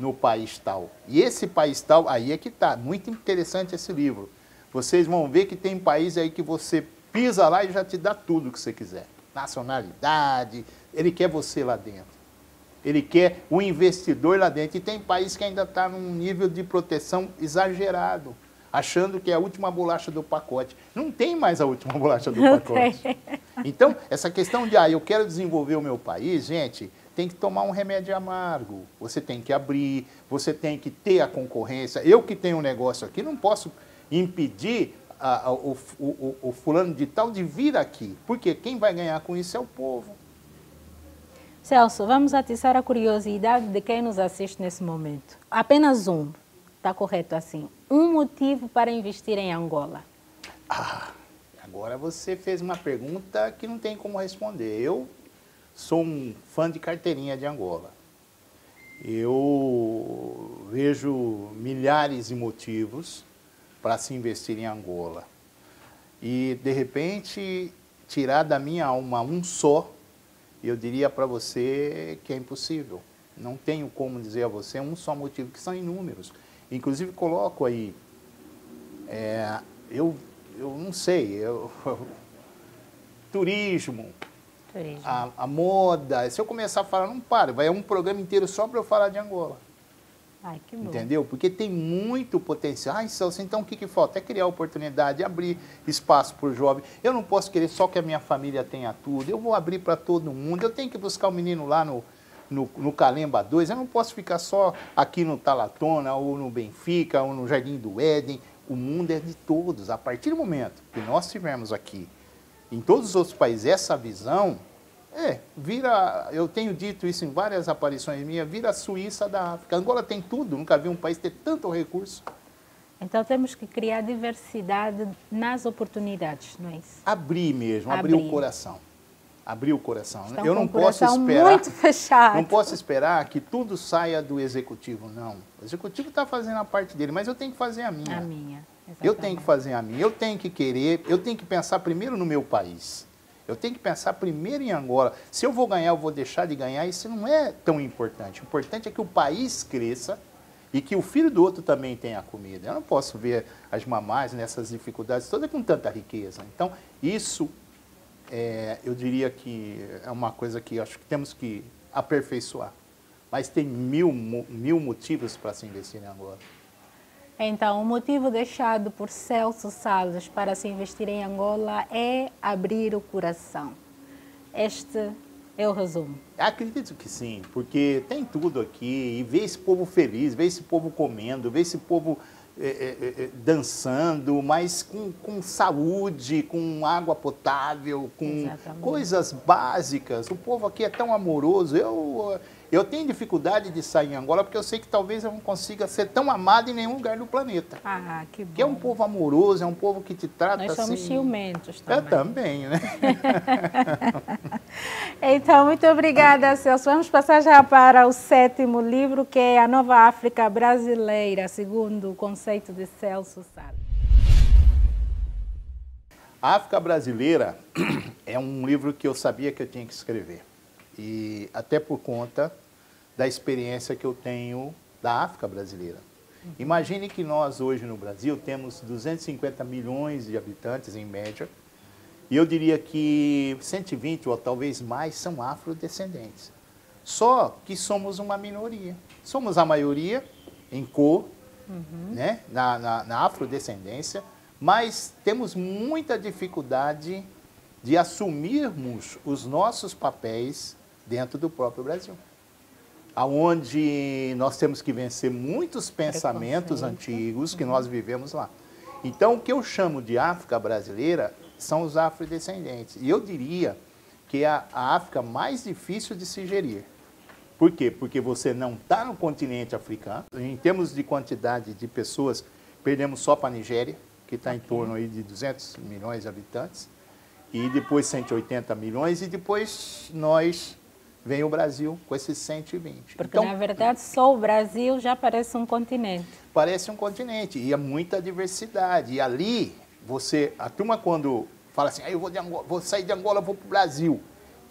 no país tal? E esse país tal, aí é que está. Muito interessante esse livro. Vocês vão ver que tem país aí que você pisa lá e já te dá tudo que você quiser. Nacionalidade, ele quer você lá dentro. Ele quer o investidor lá dentro. E tem país que ainda está num nível de proteção exagerado, achando que é a última bolacha do pacote. Não tem mais a última bolacha do pacote. Então, essa questão de, eu quero desenvolver o meu país, gente, tem que tomar um remédio amargo. Você tem que abrir, você tem que ter a concorrência. Eu que tenho um negócio aqui, não posso impedir o fulano de tal de vir aqui, porque quem vai ganhar com isso é o povo. Celso, vamos atiçar a curiosidade de quem nos assiste nesse momento. Apenas um, está correto assim, um motivo para investir em Angola. Agora você fez uma pergunta que não tem como responder. Eu sou um fã de carteirinha de Angola. Eu vejo milhares de motivos para se investir em Angola. E, de repente, tirar da minha alma um só, eu diria para você que é impossível. Não tenho como dizer a você um só motivo, que são inúmeros. Inclusive, coloco aí, eu não sei, turismo, a moda. Se eu começar a falar, não para, vai um programa inteiro só para eu falar de Angola. Ai, que bom. Entendeu? Porque tem muito potencial. Celso, então o que falta? É criar oportunidade, abrir espaço para o jovem. Eu não posso querer só que a minha família tenha tudo. Eu vou abrir para todo mundo. Eu tenho que buscar o menino lá no Calemba 2. Eu não posso ficar só aqui no Talatona, ou no Benfica, ou no Jardim do Éden. O mundo é de todos. A partir do momento que nós tivermos aqui, em todos os outros países, essa visão, eu tenho dito isso em várias aparições minhas, vira a Suíça da África. Angola tem tudo, nunca vi um país ter tanto recurso. Então temos que criar diversidade nas oportunidades, não é isso? Abrir mesmo, abrir o coração. Abrir o coração. Estão eu com não o posso coração esperar. muito fechado. Não posso esperar que tudo saia do executivo, não. O executivo está fazendo a parte dele, mas eu tenho que fazer a minha. A minha. Exatamente. Eu tenho que fazer a minha. Eu tenho que querer, eu tenho que pensar primeiro no meu país. Eu tenho que pensar primeiro em Angola. Se eu vou ganhar, eu vou deixar de ganhar, isso não é tão importante. O importante é que o país cresça e que o filho do outro também tenha comida. Eu não posso ver as mamás nessas dificuldades todas com tanta riqueza. Então, isso, eu diria que é uma coisa que acho que temos que aperfeiçoar. Mas tem mil motivos para se investir em Angola. Então, o motivo deixado por Celso Salles para se investir em Angola é abrir o coração. Este é o resumo. Acredito que sim, porque tem tudo aqui, e ver esse povo feliz, ver esse povo comendo, ver esse povo dançando, mas com saúde, com água potável, com Exatamente. coisas básicas. O povo aqui é tão amoroso. Eu tenho dificuldade de sair em Angola porque eu sei que talvez eu não consiga ser tão amado em nenhum lugar do planeta. Ah, que bom. Porque é um povo amoroso, é um povo que te trata Nós somos assim... ciumentos Eu também. também, né? Então, muito obrigada, Celso. Vamos passar já para o 7º livro, que é A Nova África Brasileira, segundo o conceito de Celso Salles. A África Brasileira é um livro que eu sabia que eu tinha que escrever. E até por conta da experiência que eu tenho da África brasileira. Imagine que nós hoje no Brasil temos 250 milhões de habitantes em média, e eu diria que 120 ou talvez mais são afrodescendentes. Só que somos uma minoria. Somos a maioria em cor, né, na afrodescendência, mas temos muita dificuldade de assumirmos os nossos papéis dentro do próprio Brasil. Aonde nós temos que vencer muitos pensamentos antigos que nós vivemos lá. Então, o que eu chamo de África brasileira são os afrodescendentes. E eu diria que é a África mais difícil de se gerir. Por quê? Porque você não está no continente africano. Em termos de quantidade de pessoas, perdemos só para a Nigéria, que está em torno aí de 200 milhões de habitantes, e depois 180 milhões, e depois vem o Brasil com esses 120. Porque, então, na verdade, só o Brasil já parece um continente. Parece um continente, e há muita diversidade. E ali, a turma quando fala assim, eu vou sair de Angola, vou para o Brasil.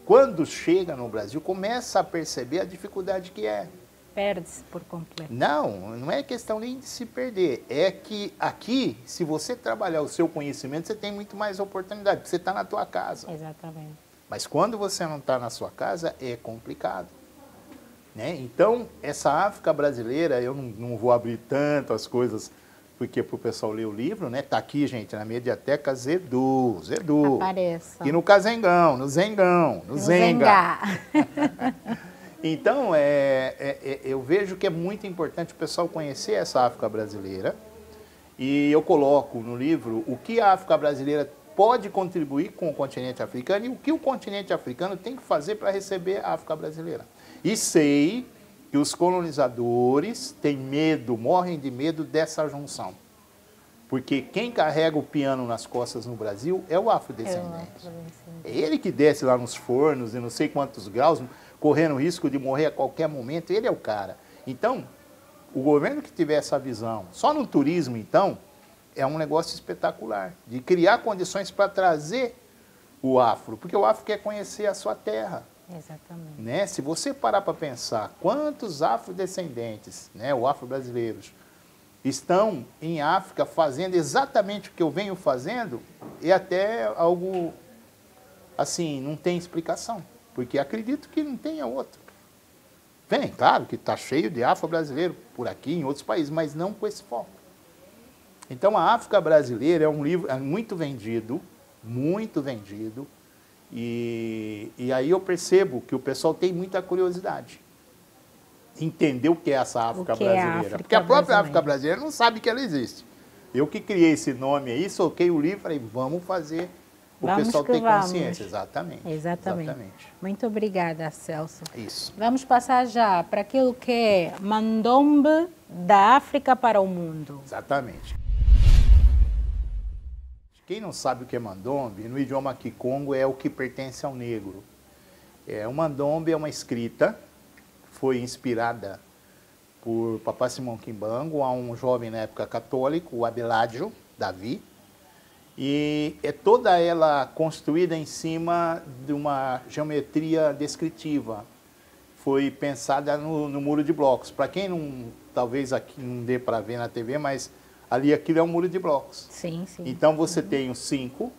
Quando chega no Brasil, começa a perceber a dificuldade que é. Perde-se por completo. Não é questão nem de se perder. É que aqui, se você trabalhar o seu conhecimento, você tem muito mais oportunidade, porque você está na tua casa. Exatamente. Mas quando você não está na sua casa, é complicado. Né? Então, essa África brasileira, eu não vou abrir tanto as coisas, porque para o pessoal ler o livro, né? Está aqui, gente, na Mediateca Zedu. Apareça. E no Casengão, no Zengão, no Zenga. Então, eu vejo que é muito importante o pessoal conhecer essa África brasileira. E eu coloco no livro o que a África brasileira pode contribuir com o continente africano e o que o continente africano tem que fazer para receber a África brasileira. E sei que os colonizadores têm medo, morrem de medo dessa junção. Porque quem carrega o piano nas costas no Brasil é o afrodescendente. É ele que desce lá nos fornos e não sei quantos graus, correndo o risco de morrer a qualquer momento, ele é o cara. Então, o governo que tiver essa visão, só no turismo, então, é um negócio espetacular, de criar condições para trazer o afro, porque o afro quer conhecer a sua terra. Exatamente. Né? Se você parar para pensar quantos afrodescendentes, né, ou afro-brasileiros, estão em África fazendo exatamente o que eu venho fazendo, é até algo, assim, não tem explicação, porque acredito que não tenha outro. Vem, claro que está cheio de afro-brasileiro por aqui, em outros países, mas não com esse foco. Então, a África brasileira é um livro muito vendido, e aí eu percebo que o pessoal tem muita curiosidade. Entender o que é essa África brasileira. Porque a própria África brasileira não sabe que ela existe. Eu que criei esse nome aí, soquei o livro e falei, vamos fazer o pessoal ter consciência. Exatamente. Muito obrigada, Celso. Isso. Vamos passar já para aquilo que é Mandombe da África para o mundo. Exatamente. Quem não sabe o que é Mandombe, no idioma Kikongo é o que pertence ao negro. O Mandombe é uma escrita, foi inspirada por Papá Simão Kimbangu, a um jovem na época católico, o Abelardo Davi, e é toda ela construída em cima de uma geometria descritiva. Foi pensada no muro de blocos. Para quem não, talvez aqui não dê para ver na TV, mas ali aquilo é um muro de blocos. Sim. Então você tem o 5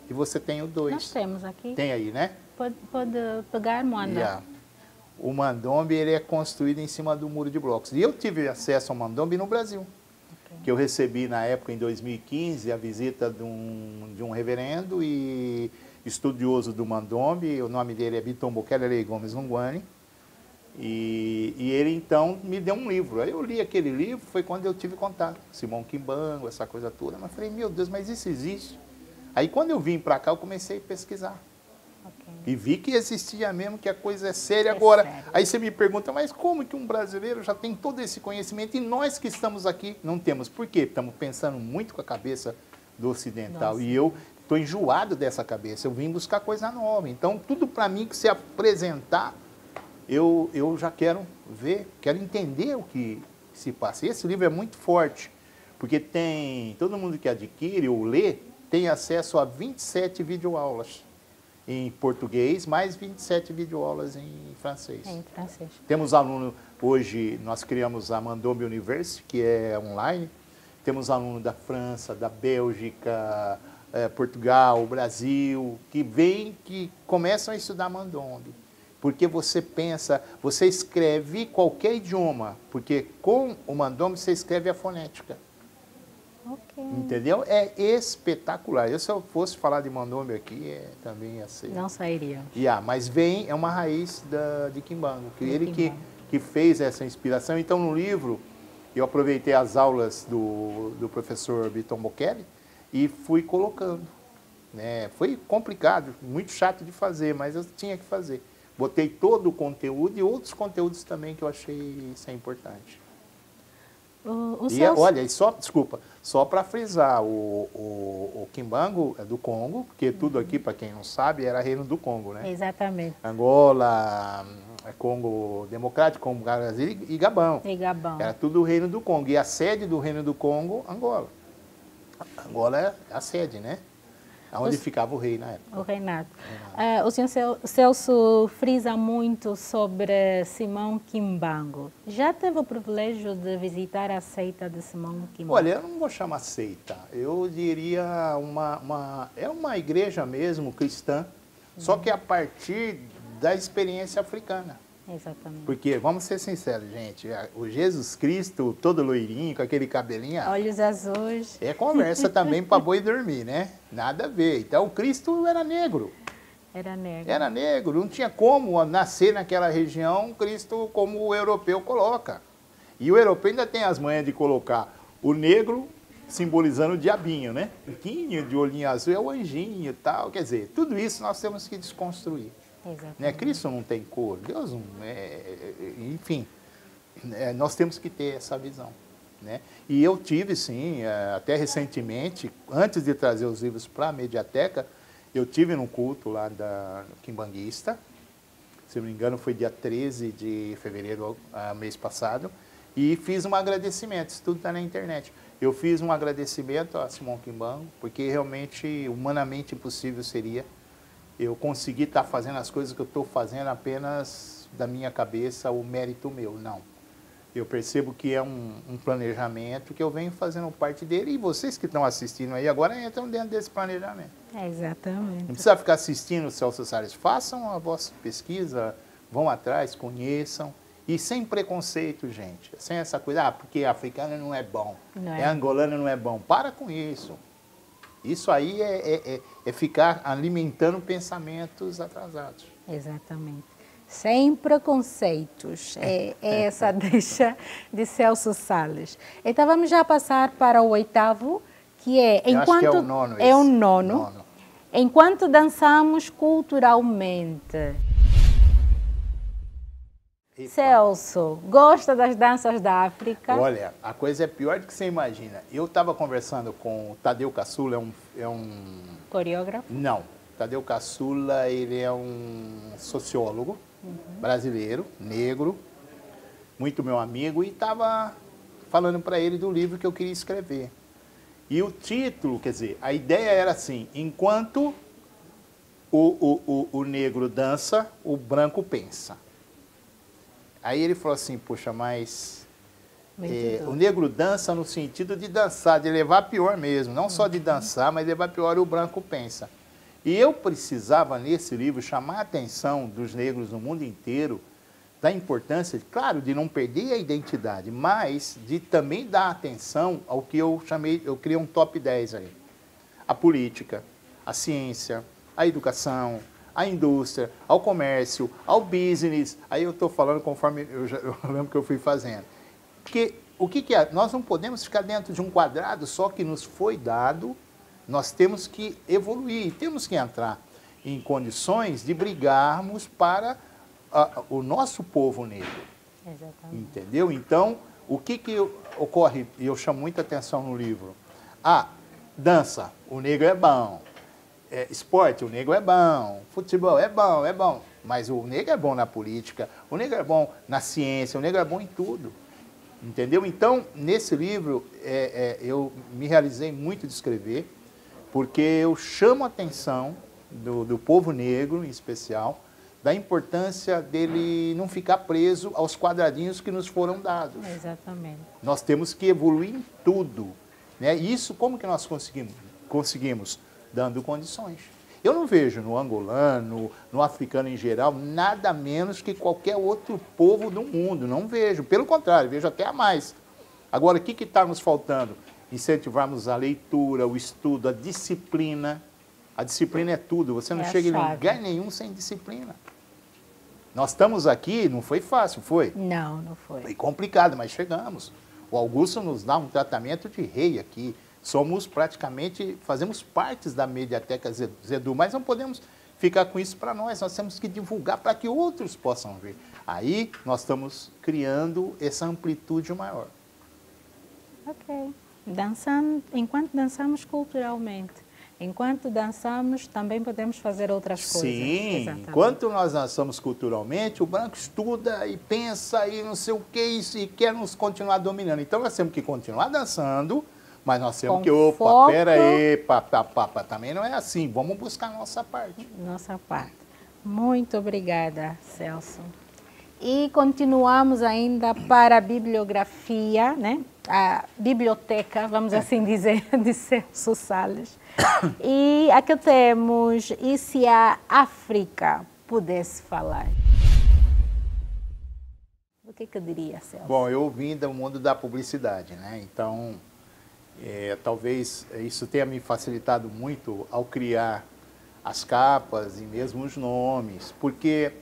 e você tem o 2. Nós temos aqui. Tem aí, né? Pode pegar, Moana. Yeah. O Mandombe ele é construído em cima do muro de blocos. E eu tive acesso ao Mandombe no Brasil. Que eu recebi na época, em 2015, a visita de um reverendo e estudioso do Mandombe. O nome dele é Bitombo Kelele Gomes Lungwani. E ele, então, me deu um livro. Aí eu li aquele livro, foi quando eu tive contato. Simão Kimbangu, essa coisa toda. Mas falei, meu Deus, mas isso existe? Aí, quando eu vim para cá, eu comecei a pesquisar. E vi que existia mesmo, que a coisa é séria agora. Sério. Aí você me pergunta, mas como que um brasileiro já tem todo esse conhecimento e nós que estamos aqui não temos? Por quê? Estamos pensando muito com a cabeça do ocidental. Nossa. E eu estou enjoado dessa cabeça. Eu vim buscar coisa nova. Então, tudo para mim que se apresentar, eu já quero ver, quero entender o que se passa. E esse livro é muito forte, porque tem todo mundo que adquire ou lê tem acesso a 27 videoaulas em português, mais 27 videoaulas em francês. Em francês. Temos aluno, hoje nós criamos a Mandôme University, que é online. Temos aluno da França, da Bélgica, Portugal, Brasil, que vêm, que começam a estudar Mandôme. Porque você pensa, você escreve qualquer idioma, porque com o Mandôme você escreve a fonética. Ok. Entendeu? É espetacular. Se eu fosse falar de Mandôme aqui, também ia ser. Não sairia. Mas é uma raiz de Kimbangu, que ele Kimbangu. que fez essa inspiração. Então, no livro, eu aproveitei as aulas do professor Biton Bocelli e fui colocando. Né? Foi complicado, muito chato de fazer, mas eu tinha que fazer. Botei todo o conteúdo e outros conteúdos também que eu achei isso é importante. Olha, só para frisar, o Kimbangu é do Congo, porque tudo aqui, para quem não sabe, era Reino do Congo, né? Exatamente. Angola, Congo Democrático, Congo Brasil e Gabão. E Gabão. Era tudo o Reino do Congo. E a sede do Reino do Congo, Angola. Angola é a sede, né? Onde ficava o rei na época. O reinado. O senhor Celso frisa muito sobre Simão Kimbangu. Já teve o privilégio de visitar a seita de Simão Kimbangu? Olha, eu não vou chamar seita. Eu diria é uma igreja mesmo, cristã, só que a partir da experiência africana. Exatamente. Porque, vamos ser sinceros, gente, o Jesus Cristo, todo loirinho, com aquele cabelinho... Olhos azuis. É conversa também para boi dormir, né? Nada a ver. Então, o Cristo era negro. Era negro. Era negro. Não tinha como nascer naquela região Cristo como o europeu coloca. E o europeu ainda tem as manhas de colocar o negro simbolizando o diabinho, né? O Quinho de olhinho azul é o anjinho e tal. Quer dizer, tudo isso nós temos que desconstruir. Né? Cristo não tem cor, Deus não enfim, nós temos que ter essa visão. Né? E eu tive, sim, até recentemente, antes de trazer os livros para a Mediateca, eu tive num culto lá da Quimbanguista, se não me engano foi dia 13 de fevereiro, mês passado, e fiz um agradecimento, isso tudo está na internet. Eu fiz um agradecimento a Simão Kimbangu, porque realmente, humanamente impossível seria eu conseguir estar fazendo as coisas que eu estou fazendo apenas da minha cabeça, o mérito meu. Não. Eu percebo que é um planejamento que eu venho fazendo parte dele e vocês que estão assistindo aí agora entram dentro desse planejamento. Exatamente. Não precisa ficar assistindo o Celso Salles. Façam a vossa pesquisa, vão atrás, conheçam. E sem preconceito, gente. Sem essa coisa, porque africano não é bom, angolano não é bom. Para com isso. Isso aí é ficar alimentando pensamentos atrasados. Exatamente. Sem preconceitos. É essa deixa de Celso Salles. Então vamos já passar para o 8º, que é... Acho que é o nono. É o nono. Enquanto dançamos culturalmente. Epa. Celso, gosta das danças da África? Olha, a coisa é pior do que você imagina. Eu estava conversando com o Tadeu Caçula, é um... Coreógrafo? Não. Tadeu Caçula, ele é um sociólogo brasileiro, negro, muito meu amigo, e estava falando para ele do livro que eu queria escrever. E o título, quer dizer, a ideia era assim, enquanto o negro dança, o branco pensa. Aí ele falou assim, poxa, mas o negro dança no sentido de dançar, de levar pior mesmo, não só de dançar, mas levar pior o branco pensa. E eu precisava, nesse livro, chamar a atenção dos negros no mundo inteiro da importância, claro, de não perder a identidade, mas de também dar atenção ao que eu criei um top 10 aí. A política, a ciência, a educação, à indústria, ao comércio, ao business. Aí eu estou falando conforme eu lembro que eu fui fazendo. Porque o que é? Nós não podemos ficar dentro de um quadrado só que nos foi dado, nós temos que evoluir, temos que entrar em condições de brigarmos para o nosso povo negro. Exatamente. Entendeu? Então, o que ocorre, e eu chamo muita atenção no livro, dança, o negro é bom, esporte, o negro é bom, futebol é bom, mas o negro é bom na política, o negro é bom na ciência, o negro é bom em tudo. Entendeu? Então, nesse livro, eu me realizei muito de escrever, porque eu chamo a atenção do povo negro, em especial, da importância dele não ficar preso aos quadradinhos que nos foram dados. Exatamente. Nós temos que evoluir em tudo. Né? E isso, como que nós conseguimos? Dando condições. Eu não vejo no angolano, no africano em geral, nada menos que qualquer outro povo do mundo. Não vejo. Pelo contrário, vejo até a mais. Agora, o que está nos faltando? Incentivarmos a leitura, o estudo, a disciplina. A disciplina é tudo. Você não chega em lugar nenhum sem disciplina. Nós estamos aqui, não foi fácil, foi? Não, não foi. Foi complicado, mas chegamos. O Augusto nos dá um tratamento de rei aqui. Somos praticamente, fazemos parte da Mediateca Zedu, mas não podemos ficar com isso para nós. Nós temos que divulgar para que outros possam ver. Aí nós estamos criando essa amplitude maior. Ok. Dançando, enquanto dançamos culturalmente, enquanto dançamos também podemos fazer outras coisas. Sim, exatamente. Enquanto nós dançamos culturalmente, o branco estuda e pensa e não sei o que e quer nos continuar dominando. Então nós temos que continuar dançando, mas nós temos que, pera aí, também não é assim, vamos buscar a nossa parte. Nossa parte. Muito obrigada, Celso. E continuamos ainda para a bibliografia, né? A biblioteca, vamos assim dizer, de Celso Salles. E aqui temos, e se a África pudesse falar? O que diria, Celso? Bom, eu vim do mundo da publicidade, né? Então, talvez isso tenha me facilitado muito ao criar as capas e mesmo os nomes, porque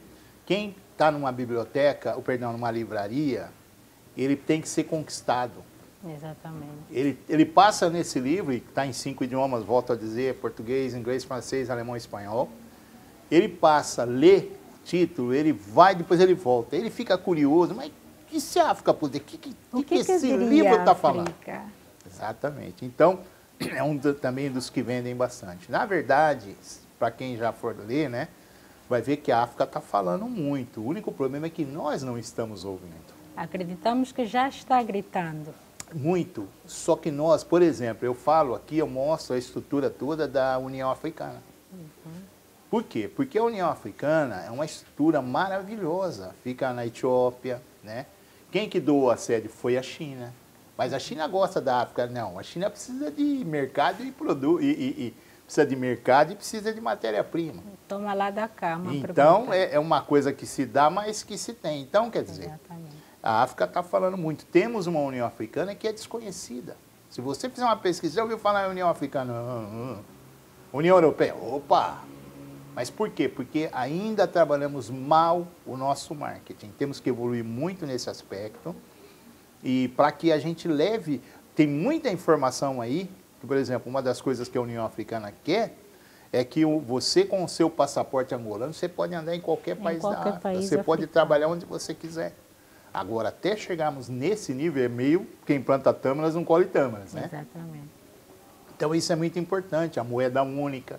quem está numa biblioteca, numa livraria, ele tem que ser conquistado. Exatamente. Ele passa nesse livro, e está em 5 idiomas, volto a dizer, português, inglês, francês, alemão e espanhol. Ele passa, lê o título, ele vai, depois ele volta. Ele fica curioso, mas e se a África puder? O que esse livro está falando? Exatamente. Então, é também dos que vendem bastante. Na verdade, para quem já for ler, né, vai ver que a África está falando muito. O único problema é que nós não estamos ouvindo. Acreditamos que já está gritando. Muito. Só que nós, por exemplo, eu falo aqui, eu mostro a estrutura toda da União Africana. Por quê? Porque a União Africana é uma estrutura maravilhosa. Fica na Etiópia, né? Quem que doou a sede foi a China. Mas a China gosta da África? Não. A China precisa de mercado precisa de mercado e precisa de matéria-prima. Toma lá da cá. Então, é uma coisa que se dá, mas que se tem. Então, quer dizer... Exatamente. A África está falando muito. Temos uma União Africana que é desconhecida. Se você fizer uma pesquisa, já ouviu falar em União Africana? União Europeia? Opa! Mas por quê? Porque ainda trabalhamos mal o nosso marketing. Temos que evoluir muito nesse aspecto. E para que a gente leve... Tem muita informação aí, que, por exemplo, uma das coisas que a União Africana quer é que você, com o seu passaporte angolano, você pode andar em qualquer país da África. Você pode trabalhar onde você quiser. Agora, até chegarmos nesse nível, é meio quem planta tâmaras não colhe tâmaras, né? Exatamente. Então, isso é muito importante, a moeda única.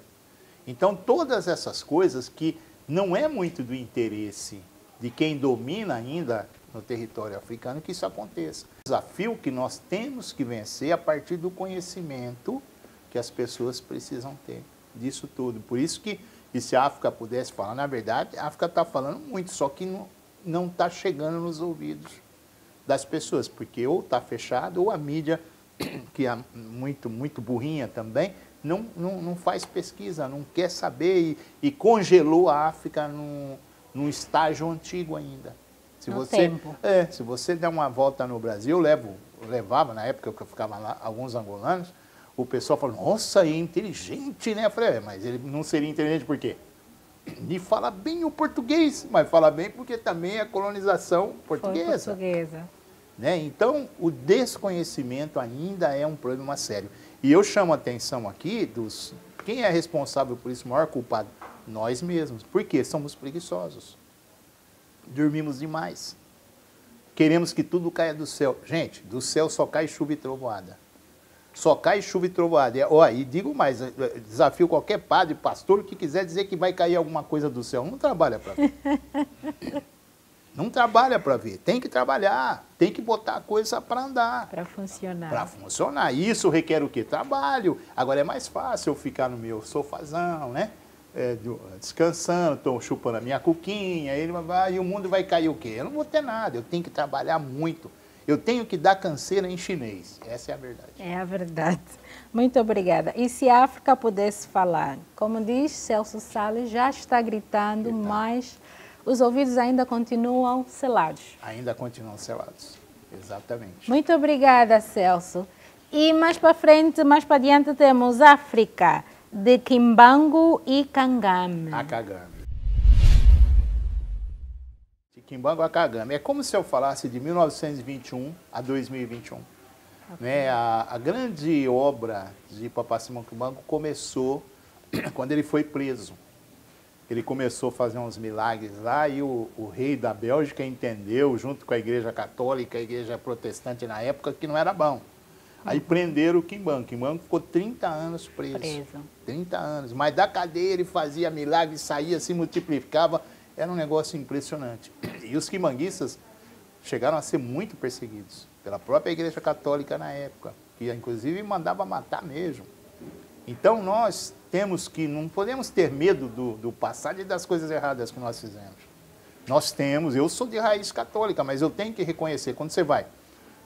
Então, todas essas coisas que não é muito do interesse de quem domina ainda no território africano que isso aconteça. O desafio que nós temos que vencer a partir do conhecimento que as pessoas precisam ter disso tudo. Por isso que, e se a África pudesse falar, na verdade, a África está falando muito, só que não está chegando nos ouvidos das pessoas, porque ou está fechado, ou a mídia, que é muito burrinha também, não faz pesquisa, não quer saber e congelou a África num estágio antigo ainda. Se você der uma volta no Brasil, levava, na época que eu ficava lá, alguns angolanos, o pessoal falou, nossa, é inteligente, né? Eu falei, mas ele não seria inteligente por quê? E fala bem o português, mas fala bem porque também é colonização portuguesa. Foi portuguesa. Né? Então, o desconhecimento ainda é um problema sério. E eu chamo a atenção aqui dos... Quem é responsável por isso, o maior culpado? Nós mesmos. Por quê? Somos preguiçosos. Dormimos demais. Queremos que tudo caia do céu. Gente, do céu só cai chuva e trovoada. Só cai chuva e trovoada. E digo mais, desafio qualquer padre, pastor, que quiser dizer que vai cair alguma coisa do céu. Não trabalha para ver. Não trabalha para ver. Tem que trabalhar. Tem que botar a coisa para andar. Para funcionar. Para funcionar. Isso requer o quê? Trabalho. Agora é mais fácil eu ficar no meu sofazão, né? Descansando, estou chupando a minha cuquinha, e o mundo vai cair o quê? Eu não vou ter nada, eu tenho que trabalhar muito. Eu tenho que dar canseira em chinês. Essa é a verdade. É a verdade. Muito obrigada. E se a África pudesse falar? Como diz Celso Salles, já está gritando, mas os ouvidos ainda continuam selados. Ainda continuam selados. Exatamente. Muito obrigada, Celso. E mais para frente, mais para adiante, temos África, de Kimbangu e Kagame. A Kagame. De Kimbangu a Kagame. É como se eu falasse de 1921 a 2021. Okay. Né? A grande obra de Papa Simão Kimbangu começou quando ele foi preso. Ele começou a fazer uns milagres lá e o rei da Bélgica entendeu, junto com a Igreja Católica, a Igreja Protestante na época, que não era bom. Aí prenderam o Kimbangu. Kimbangu ficou 30 anos preso. 30 anos. Mas da cadeia ele fazia milagres, saía, se multiplicava. Era um negócio impressionante. E os quimbanguistas chegaram a ser muito perseguidos pela própria Igreja Católica na época, que inclusive mandava matar mesmo. Então nós temos que, não podemos ter medo do passado e das coisas erradas que nós fizemos. Nós temos, eu sou de raiz católica, mas eu tenho que reconhecer, quando você vai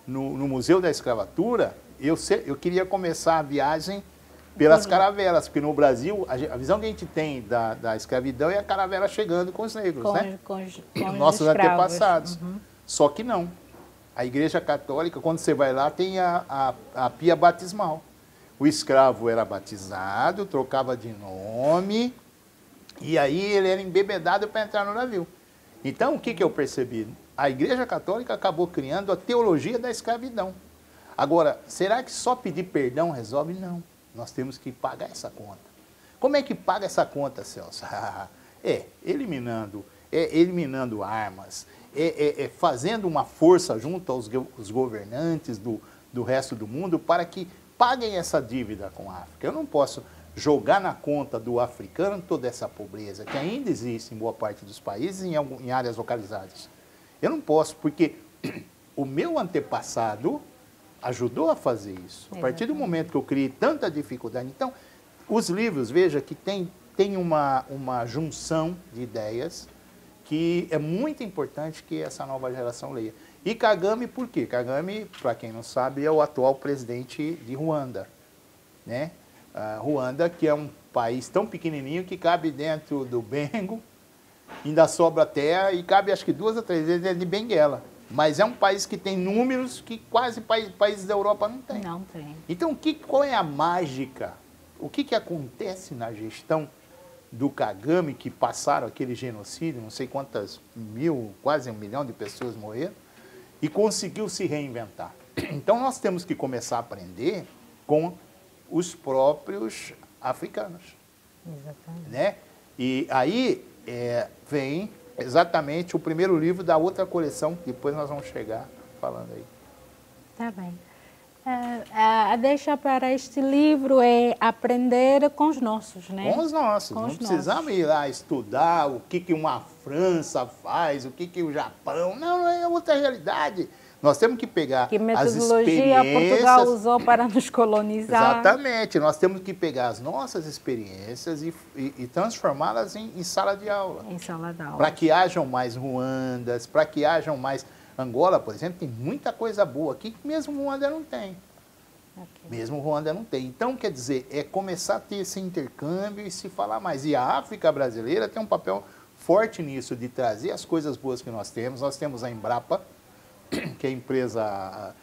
no Museu da Escravatura, eu queria começar a viagem pelas caravelas, porque no Brasil, a visão que a gente tem da escravidão é a caravela chegando com os negros, né? Com nossos escravos. antepassados. Só que não. A Igreja Católica, quando você vai lá, tem a pia batismal. O escravo era batizado, trocava de nome, e aí ele era embebedado para entrar no navio. Então, o que eu percebi? A Igreja Católica acabou criando a teologia da escravidão. Agora, será que só pedir perdão resolve? Não. Nós temos que pagar essa conta. Como é que paga essa conta, Celso? Eliminando armas, fazendo uma força junto aos governantes do resto do mundo para que paguem essa dívida com a África. Eu não posso jogar na conta do africano toda essa pobreza que ainda existe em boa parte dos países em áreas localizadas. Eu não posso, porque o meu antepassado ajudou a fazer isso. A partir do momento que eu criei tanta dificuldade. Então, os livros, veja que tem uma junção de ideias que é muito importante que essa nova geração leia. E Kagame, por quê? Kagame, para quem não sabe, é o atual presidente de Ruanda. Né? Ruanda, que é um país tão pequenininho que cabe dentro do Bengo, ainda sobra terra e cabe acho que 2 ou 3 vezes de Benguela. Mas é um país que tem números que quase países da Europa não têm. Não tem. Então, qual é a mágica? O que acontece na gestão do Kagame, que passaram aquele genocídio, não sei quantas mil, quase 1 milhão de pessoas morreram, e conseguiu se reinventar? Então, nós temos que começar a aprender com os próprios africanos. Exatamente. Né? E aí vem exatamente o primeiro livro da outra coleção, que depois nós vamos chegar falando aí. Tá bem. A deixa para este livro é aprender com os nossos, né? Com os nossos. Não precisamos ir lá estudar o que uma França faz, o que o Japão. Não, é outra realidade. Nós temos que pegar que as metodologia experiências... Portugal usou para nos colonizar. Exatamente. Nós temos que pegar as nossas experiências e transformá-las em sala de aula. Em sala de aula. Para que hajam mais Ruandas, para que hajam mais... Angola, por exemplo, tem muita coisa boa aqui que mesmo Ruanda não tem. Okay. Mesmo Ruanda não tem. Então, quer dizer, é começar a ter esse intercâmbio e se falar mais. E a África brasileira tem um papel forte nisso, de trazer as coisas boas que nós temos. Nós temos a Embrapa, que é a empresa,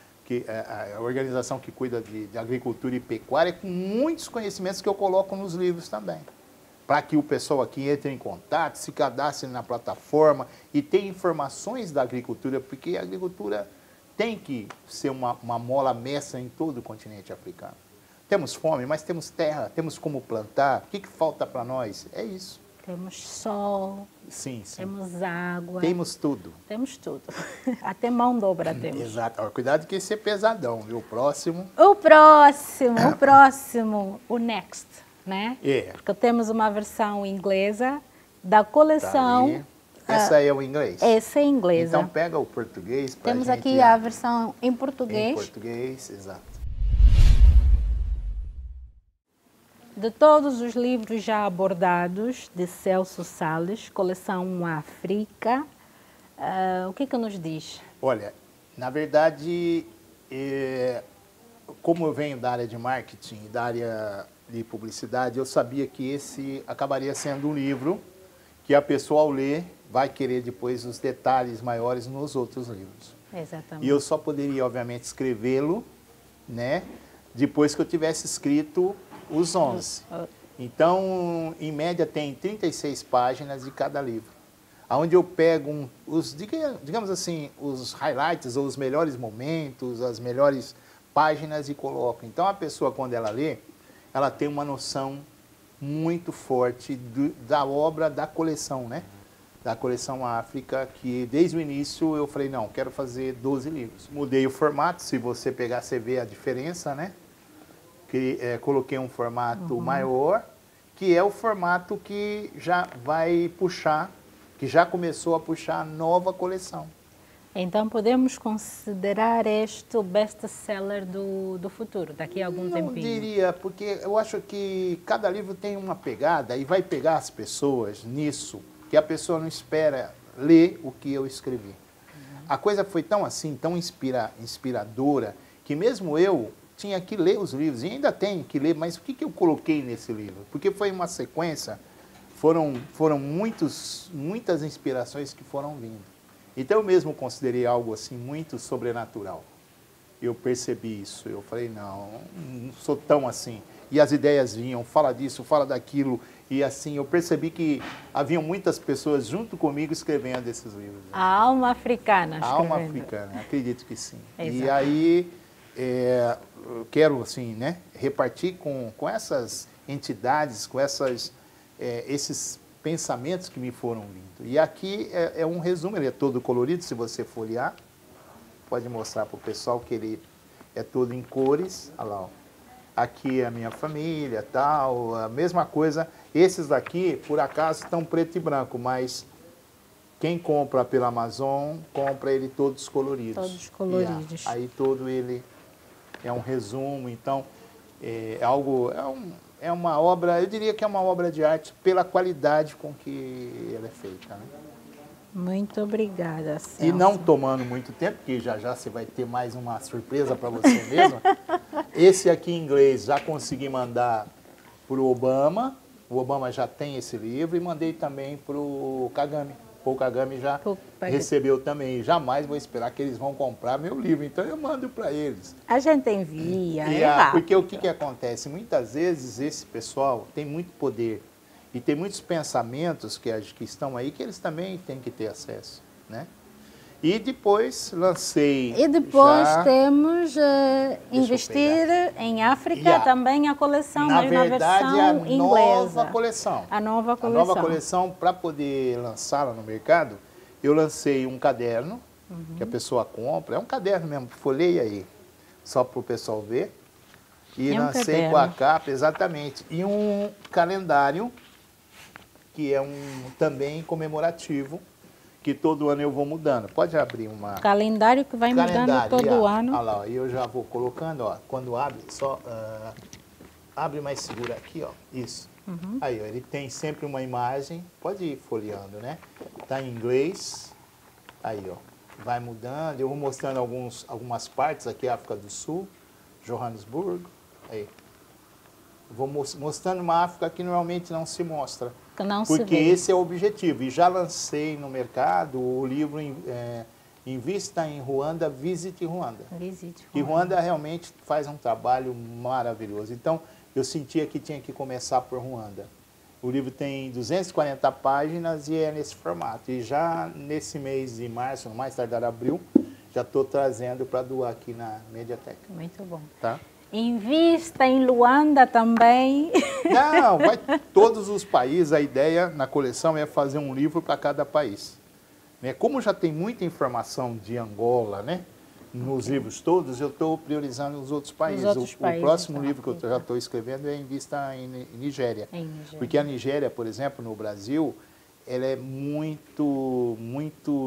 a organização que cuida de agricultura e pecuária, com muitos conhecimentos que eu coloco nos livros também. para que o pessoal aqui entre em contato, se cadastre na plataforma e tenha informações da agricultura, porque a agricultura tem que ser uma mola mestra em todo o continente africano. Temos fome, mas temos terra, temos como plantar. O que falta para nós? É isso. Temos sol, sim. Temos água. Temos tudo. Temos tudo. Até mão de obra temos. Exato. Cuidado que esse é pesadão, viu? O próximo, o Next, né? É. Porque temos uma versão inglesa da coleção. Tá, essa é o inglês? Essa é inglesa. Então pega o português para temos aqui a versão em português. Em português, exato. De todos os livros já abordados de Celso Salles, coleção África, o que nos diz? Olha, na verdade, como eu venho da área de marketing e da área de publicidade, eu sabia que esse acabaria sendo um livro que a pessoa, ao ler, vai querer depois os detalhes maiores nos outros livros. Exatamente. E eu só poderia, obviamente, escrevê-lo, né, depois que eu tivesse escrito os 11. Então, em média, tem 36 páginas de cada livro, onde eu pego digamos assim, os highlights, ou os melhores momentos, as melhores páginas e coloco. Então, a pessoa, quando ela lê, ela tem uma noção muito forte da obra da coleção, né? Da coleção África, que desde o início eu falei, não, quero fazer 12 livros. Mudei o formato, se você pegar, você vê a diferença, né? Coloquei um formato maior, que é o formato que já vai puxar, que já começou a puxar a nova coleção. Então podemos considerar este o best-seller do futuro, daqui a algum tempinho? Não diria, porque eu acho que cada livro tem uma pegada e vai pegar as pessoas nisso, que a pessoa não espera ler o que eu escrevi. A coisa foi tão assim, tão inspiradora, que mesmo eu tinha que ler os livros, e ainda tenho que ler, mas o que eu coloquei nesse livro? Porque foi uma sequência, foram muitas inspirações que foram vindo. Então eu mesmo considerei algo assim muito sobrenatural. Eu percebi isso, eu falei, não sou tão assim. E as ideias vinham, fala disso, fala daquilo, e assim, eu percebi que haviam muitas pessoas junto comigo escrevendo esses livros. A alma africana escrevendo. A alma africana, acredito que sim. Exato. E aí, eu quero, assim, né, repartir com essas entidades, com esses pensamentos que me foram vindo. E aqui é um resumo, ele é todo colorido, se você folhear, pode mostrar para o pessoal que ele é todo em cores, olha lá, ó. Aqui é a minha família, tal, a mesma coisa. Esses daqui, por acaso, estão preto e branco, mas quem compra pela Amazon, compra ele todos coloridos. Todos coloridos. Aí todo ele é um resumo, então é uma obra, eu diria que é uma obra de arte pela qualidade com que ela é feita, né? Muito obrigada, Celso. E não tomando muito tempo, porque já você vai ter mais uma surpresa para você mesmo. Esse aqui em inglês já consegui mandar para o Obama. O Obama já tem esse livro e mandei também para o Kagame. O Kagame já recebeu também. Jamais vou esperar que eles vão comprar meu livro, então eu mando para eles. A gente envia, porque o que acontece? Muitas vezes esse pessoal tem muito poder e tem muitos pensamentos que estão aí que eles também têm que ter acesso, né? E depois lancei... E depois temos investir em África também a coleção, mas na versão inglesa. A nova coleção. A nova coleção, para poder lançá-la no mercado, eu lancei um caderno, que a pessoa compra. É um caderno mesmo, folheia aí, só para o pessoal ver. E lancei com a capa, exatamente. E um calendário, que é também comemorativo, que todo ano eu vou mudando. Pode abrir uma... Calendário que vai mudando todo ano. Olha lá, eu já vou colocando, ó. Quando abre, só abre mais segura aqui, ó. Isso. Aí, ó, ele tem sempre uma imagem. Pode ir folheando, né? Tá em inglês. Aí, ó. Vai mudando. Eu vou mostrando algumas partes aqui, África do Sul, Johannesburgo. Aí. Vou mostrando uma África que normalmente não se mostra. Porque esse é o objetivo. E já lancei no mercado o livro Invista em Ruanda, Visite Ruanda. E Ruanda realmente faz um trabalho maravilhoso. Então, eu sentia que tinha que começar por Ruanda. O livro tem 240 páginas e é nesse formato. E já nesse mês de março, no mais tardar abril, já estou trazendo para doar aqui na Mediateca. Muito bom. Tá? Invista em Luanda também. Não, vai todos os países. A ideia na coleção é fazer um livro para cada país. Né? Como já tem muita informação de Angola, né? Nos livros todos, eu estou priorizando os outros países. O próximo livro que eu já estou escrevendo é Invista em Nigéria. Porque a Nigéria, por exemplo, no Brasil, ela é muito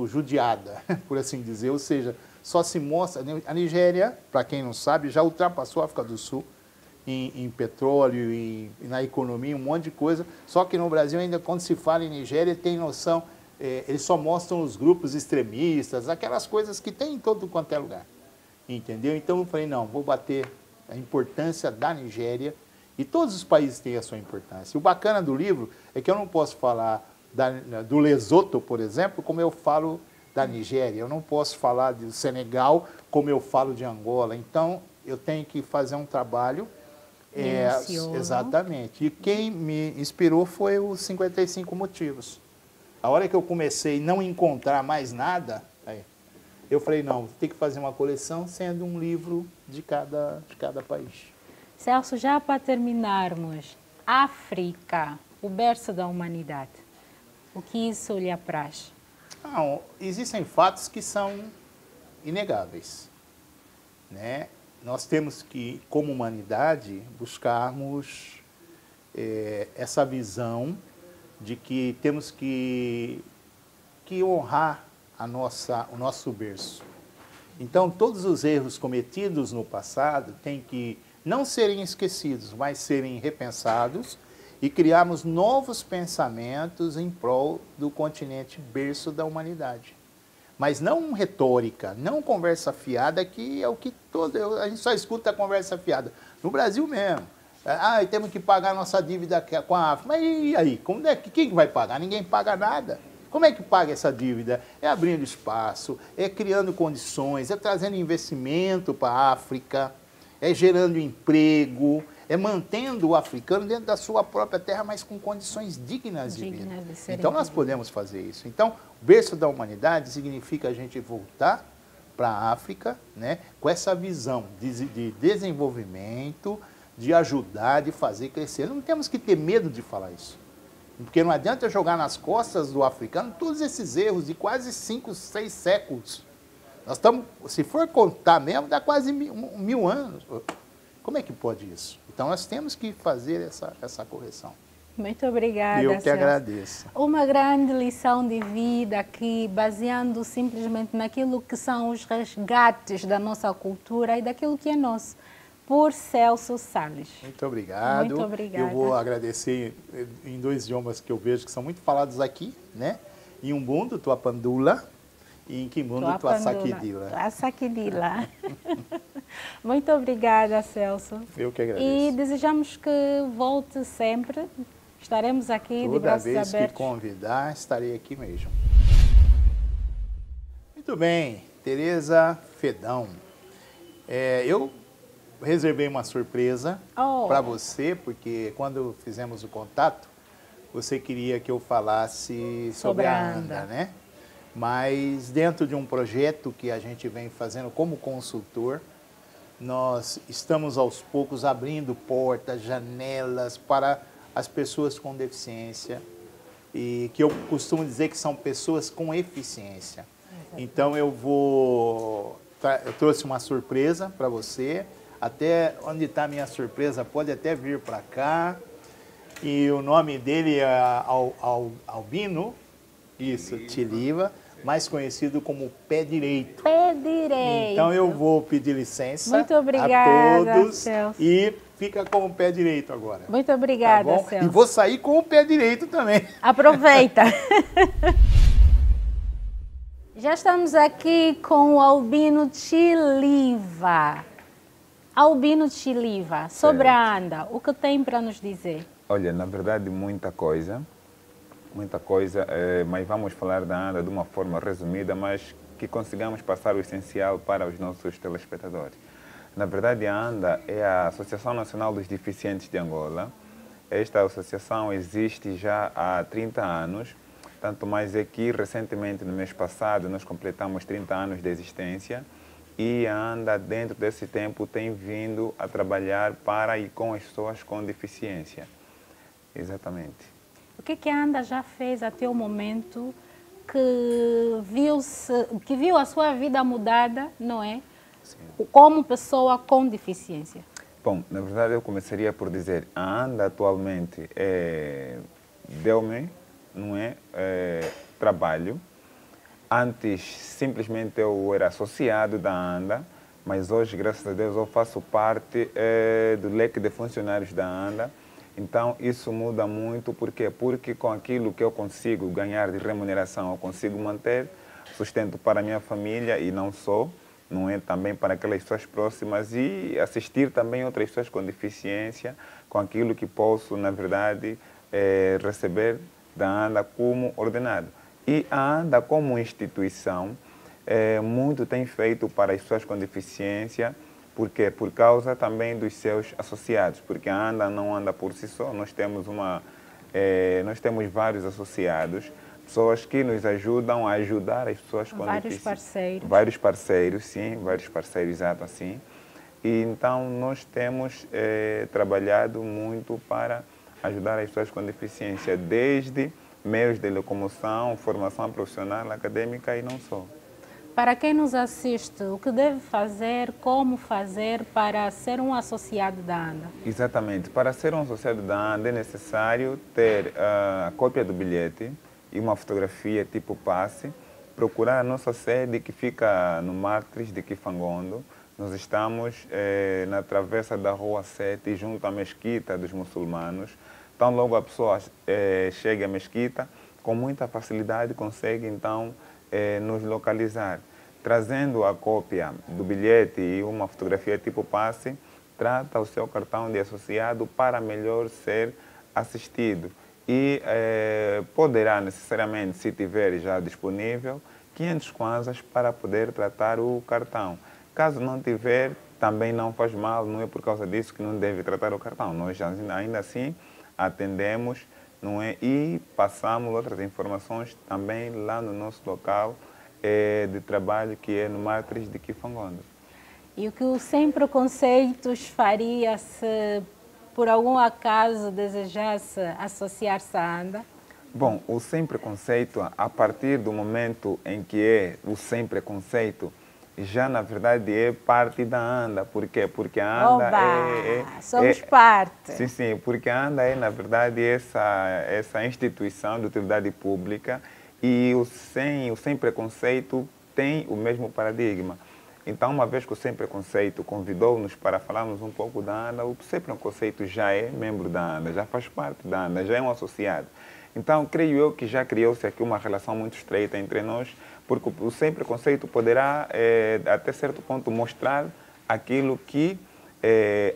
judiada, por assim dizer. Ou seja, só se mostra... A Nigéria, para quem não sabe, já ultrapassou a África do Sul em petróleo e na economia, um monte de coisa. Só que no Brasil, ainda quando se fala em Nigéria, tem noção... eles só mostram os grupos extremistas, aquelas coisas que tem em todo quanto é lugar. Entendeu? Então eu falei, não, vou bater a importância da Nigéria, e todos os países têm a sua importância. O bacana do livro é que eu não posso falar do Lesoto, por exemplo, como eu falo da Nigéria. Eu não posso falar do Senegal como eu falo de Angola. Então eu tenho que fazer um trabalho... exatamente. E quem me inspirou foi os 55 motivos. A hora que eu comecei a não encontrar mais nada, eu falei, não, tem que fazer uma coleção sendo um livro de cada país. Celso, já para terminarmos, África, o berço da humanidade, o que isso lhe apraz? Não, existem fatos que são inegáveis, né? Nós temos que, como humanidade, buscarmos essa visão de que temos que honrar o nosso berço. Então, todos os erros cometidos no passado têm que não serem esquecidos, mas serem repensados e criarmos novos pensamentos em prol do continente berço da humanidade. Mas não retórica, não conversa fiada, que é o que a gente só escuta a conversa fiada. No Brasil mesmo. Temos que pagar nossa dívida com a África. Mas e aí? Quem vai pagar? Ninguém paga nada. Como é que paga essa dívida? É abrindo espaço, é criando condições, é trazendo investimento para a África, é gerando emprego, é mantendo o africano dentro da sua própria terra, mas com condições dignas de vida. Então nós podemos fazer isso. Então, o berço da humanidade significa a gente voltar para a África, né, com essa visão de desenvolvimento, de ajudar, de fazer crescer. Não temos que ter medo de falar isso. Porque não adianta jogar nas costas do africano todos esses erros de quase 5, 6 séculos. Nós estamos, se for contar mesmo, dá quase 1000 anos. Como é que pode isso? Então nós temos que fazer essa correção. Muito obrigada, Eu que agradeço. Uma grande lição de vida aqui, baseando simplesmente naquilo que são os resgates da nossa cultura e daquilo que é nosso. Por Celso Salles. Muito obrigado. Muito obrigada. Eu vou agradecer em 2 idiomas que eu vejo que são muito falados aqui, né? Em Ubuntu, Tuapandula, e em Kimbundu, Tuasaquidila. Tuasaquidila. Muito obrigada, Celso. Eu que agradeço. E desejamos que volte sempre. Estaremos aqui de braços abertos. Toda vez que convidar, estarei aqui mesmo. Muito bem, Tereza Fedão. Eu reservei uma surpresa para você, porque quando fizemos o contato, você queria que eu falasse sobre a ANDA, né? Mas dentro de um projeto que a gente vem fazendo como consultor, nós estamos aos poucos abrindo portas, janelas para as pessoas com deficiência, e que eu costumo dizer que são pessoas com eficiência. Então eu trouxe uma surpresa para você. Até onde está a minha surpresa, pode até vir para cá. E o nome dele é Albino, isso, Tiliva, mais conhecido como Pé Direito. Pé Direito. Então eu vou pedir licença Muito obrigada, a todos Celso. E fica com o pé direito agora. Muito obrigada, tá bom? Celso. E vou sair com o pé direito também. Aproveita. Já estamos aqui com o Albino Tiliva. Albino Tiliva, sobre a ANDA, o que tem para nos dizer? Olha, na verdade, muita coisa, mas vamos falar da ANDA de uma forma resumida, mas que consigamos passar o essencial para os nossos telespectadores. Na verdade, a ANDA é a Associação Nacional dos Deficientes de Angola Esta associação existe já há 30 anos, tanto mais é que recentemente, no mês passado, nós completamos 30 anos de existência e a ANDA, dentro desse tempo, tem vindo a trabalhar para e com as pessoas com deficiência. Exatamente. O que a ANDA já fez até o momento que viu a sua vida mudada, não é? Sim. Como pessoa com deficiência? Bom, na verdade eu começaria por dizer, a ANDA atualmente deu-me, não é, trabalho. Antes simplesmente eu era associado da ANDA, mas hoje, graças a Deus, eu faço parte do leque de funcionários da ANDA. Então isso muda muito, por quê? Porque com aquilo que eu consigo ganhar de remuneração, eu consigo manter sustento para a minha família e não só, não é, também para aquelas pessoas próximas e assistir também outras pessoas com deficiência, com aquilo que posso, na verdade, receber da ANDA como ordenado. E a ANDA, como instituição, muito tem feito para as pessoas com deficiência, porque por causa também dos seus associados, porque a ANDA não anda por si só, nós temos vários associados, pessoas que nos ajudam a ajudar as pessoas com vários parceiros. Vários parceiros, sim, vários parceiros, exato, assim. E então nós temos trabalhado muito para ajudar as pessoas com deficiência, desde meios de locomoção, formação profissional, acadêmica e não só. Para quem nos assiste, o que deve fazer, como fazer para ser um associado da ANDA? Exatamente. Para ser um associado da ANDA é necessário ter a cópia do bilhete e uma fotografia tipo passe, procurar a nossa sede que fica no Mártires de Kifangondo. Nós estamos na travessa da Rua 7, junto à Mesquita dos Muçulmanos. Então, logo a pessoa chega à Mesquita, com muita facilidade consegue, então, nos localizar. Trazendo a cópia do bilhete e uma fotografia tipo passe, trata o seu cartão de associado para melhor ser assistido. E poderá necessariamente, se tiver já disponível, 500 kwanzas para poder tratar o cartão. Caso não tiver, também não faz mal, não é por causa disso que não deve tratar o cartão. Nós ainda assim atendemos, não é? E passamos outras informações também lá no nosso local de trabalho, que é no Mártires de Kifangondo. E o que o Sem Preconceitos faria se por algum acaso desejasse associar-se à ANDA? Bom, o Sem Preconceito, a partir do momento em que é o Sem Preconceito, já na verdade é parte da ANDA. Por quê? Porque a ANDA somos parte. Sim, sim, porque a ANDA é na verdade essa instituição de utilidade pública e o Sem Preconceito tem o mesmo paradigma. Então, uma vez que o Sem Preconceito convidou-nos para falarmos um pouco da ANDA, o Sem Preconceito já é membro da ANDA, já faz parte da ANDA, já é um associado. Então, creio eu que já criou-se aqui uma relação muito estreita entre nós, porque o Sem Preconceito poderá, até certo ponto, mostrar aquilo que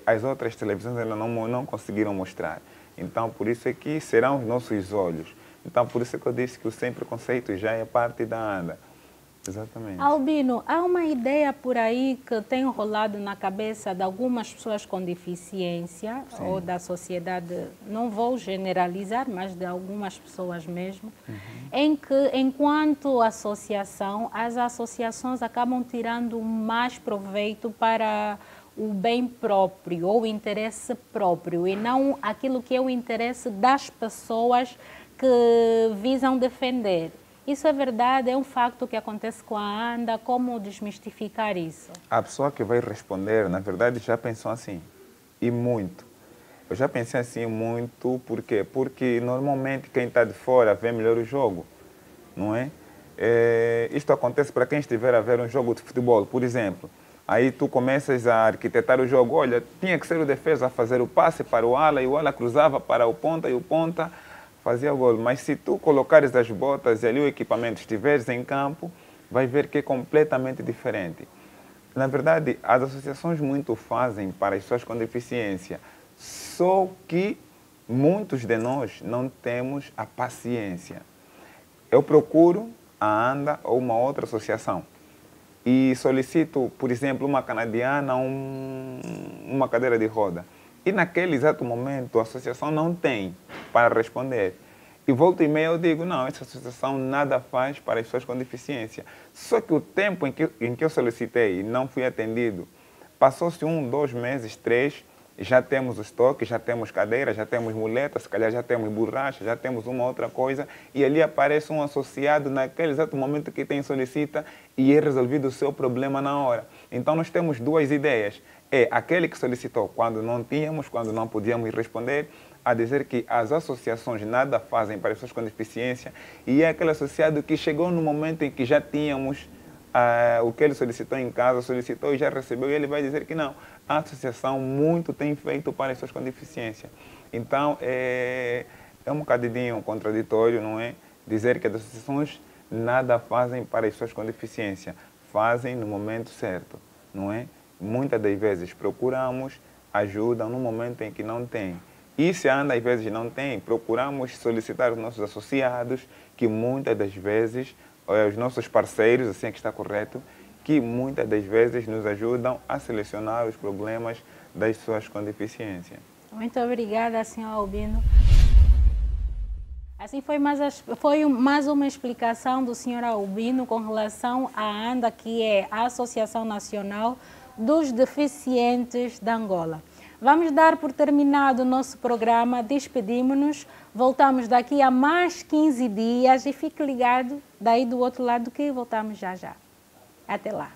as outras televisões ainda não conseguiram mostrar. Então, por isso é que serão os nossos olhos. Então, por isso é que eu disse que o Sem Preconceito já é parte da ANDA. Exatamente. Albino, há uma ideia por aí que tem rolado na cabeça de algumas pessoas com deficiência, sim, ou da sociedade, não vou generalizar, mas de algumas pessoas mesmo, em que, enquanto associação, as associações acabam tirando mais proveito para o bem próprio ou o interesse próprio e não aquilo que é o interesse das pessoas que visam defender. Isso é verdade? É um facto que acontece com a ANDA? Como desmistificar isso? A pessoa que vai responder, na verdade, já pensou assim, e muito. Eu já pensei assim muito, por quê? Porque normalmente quem está de fora vê melhor o jogo, não é? Isto acontece para quem estiver a ver um jogo de futebol, por exemplo. Aí tu começas a arquitetar o jogo, olha, tinha que ser o defesa a fazer o passe para o ala, e o ala cruzava para o ponta, e o ponta fazia o gol. Mas se tu colocares as botas e ali o equipamento estiveres em campo, vai ver que é completamente diferente. Na verdade, as associações muito fazem para as pessoas com deficiência, só que muitos de nós não temos a paciência. Eu procuro a ANDA ou uma outra associação e solicito, por exemplo, uma canadiana, uma cadeira de roda. E naquele exato momento a associação não tem para responder. E volta e meia eu digo, não, essa associação nada faz para as pessoas com deficiência. Só que o tempo em que eu solicitei e não fui atendido, passou-se 1, 2 meses, 3, já temos o estoque, já temos cadeiras, já temos muletas, se calhar já temos borracha, já temos uma outra coisa, e ali aparece um associado naquele exato momento que tem solicita e é resolvido o seu problema na hora. Então nós temos duas ideias. É aquele que solicitou quando não tínhamos, quando não podíamos responder, a dizer que as associações nada fazem para pessoas com deficiência, e é aquele associado que chegou no momento em que já tínhamos o que ele solicitou em casa, solicitou e já recebeu, e ele vai dizer que não, a associação muito tem feito para as pessoas com deficiência. Então, é um bocadinho contraditório, não é? Dizer que as associações nada fazem para as pessoas com deficiência. Fazem no momento certo, não é? Muitas das vezes procuramos ajuda no momento em que não tem. E se ainda às vezes não tem, procuramos solicitar os nossos associados, que muitas das vezes, os nossos parceiros, assim é que está correto, que muitas das vezes nos ajudam a selecionar os problemas das pessoas com deficiência. Muito obrigada, Sr. Albino. Assim foi mais uma explicação do Sr. Albino com relação à ANDA, que é a Associação Nacional dos Deficientes de Angola. Vamos dar por terminado o nosso programa, despedimos-nos, voltamos daqui a mais 15 dias e fique ligado daí do outro lado que voltamos já já. Até lá.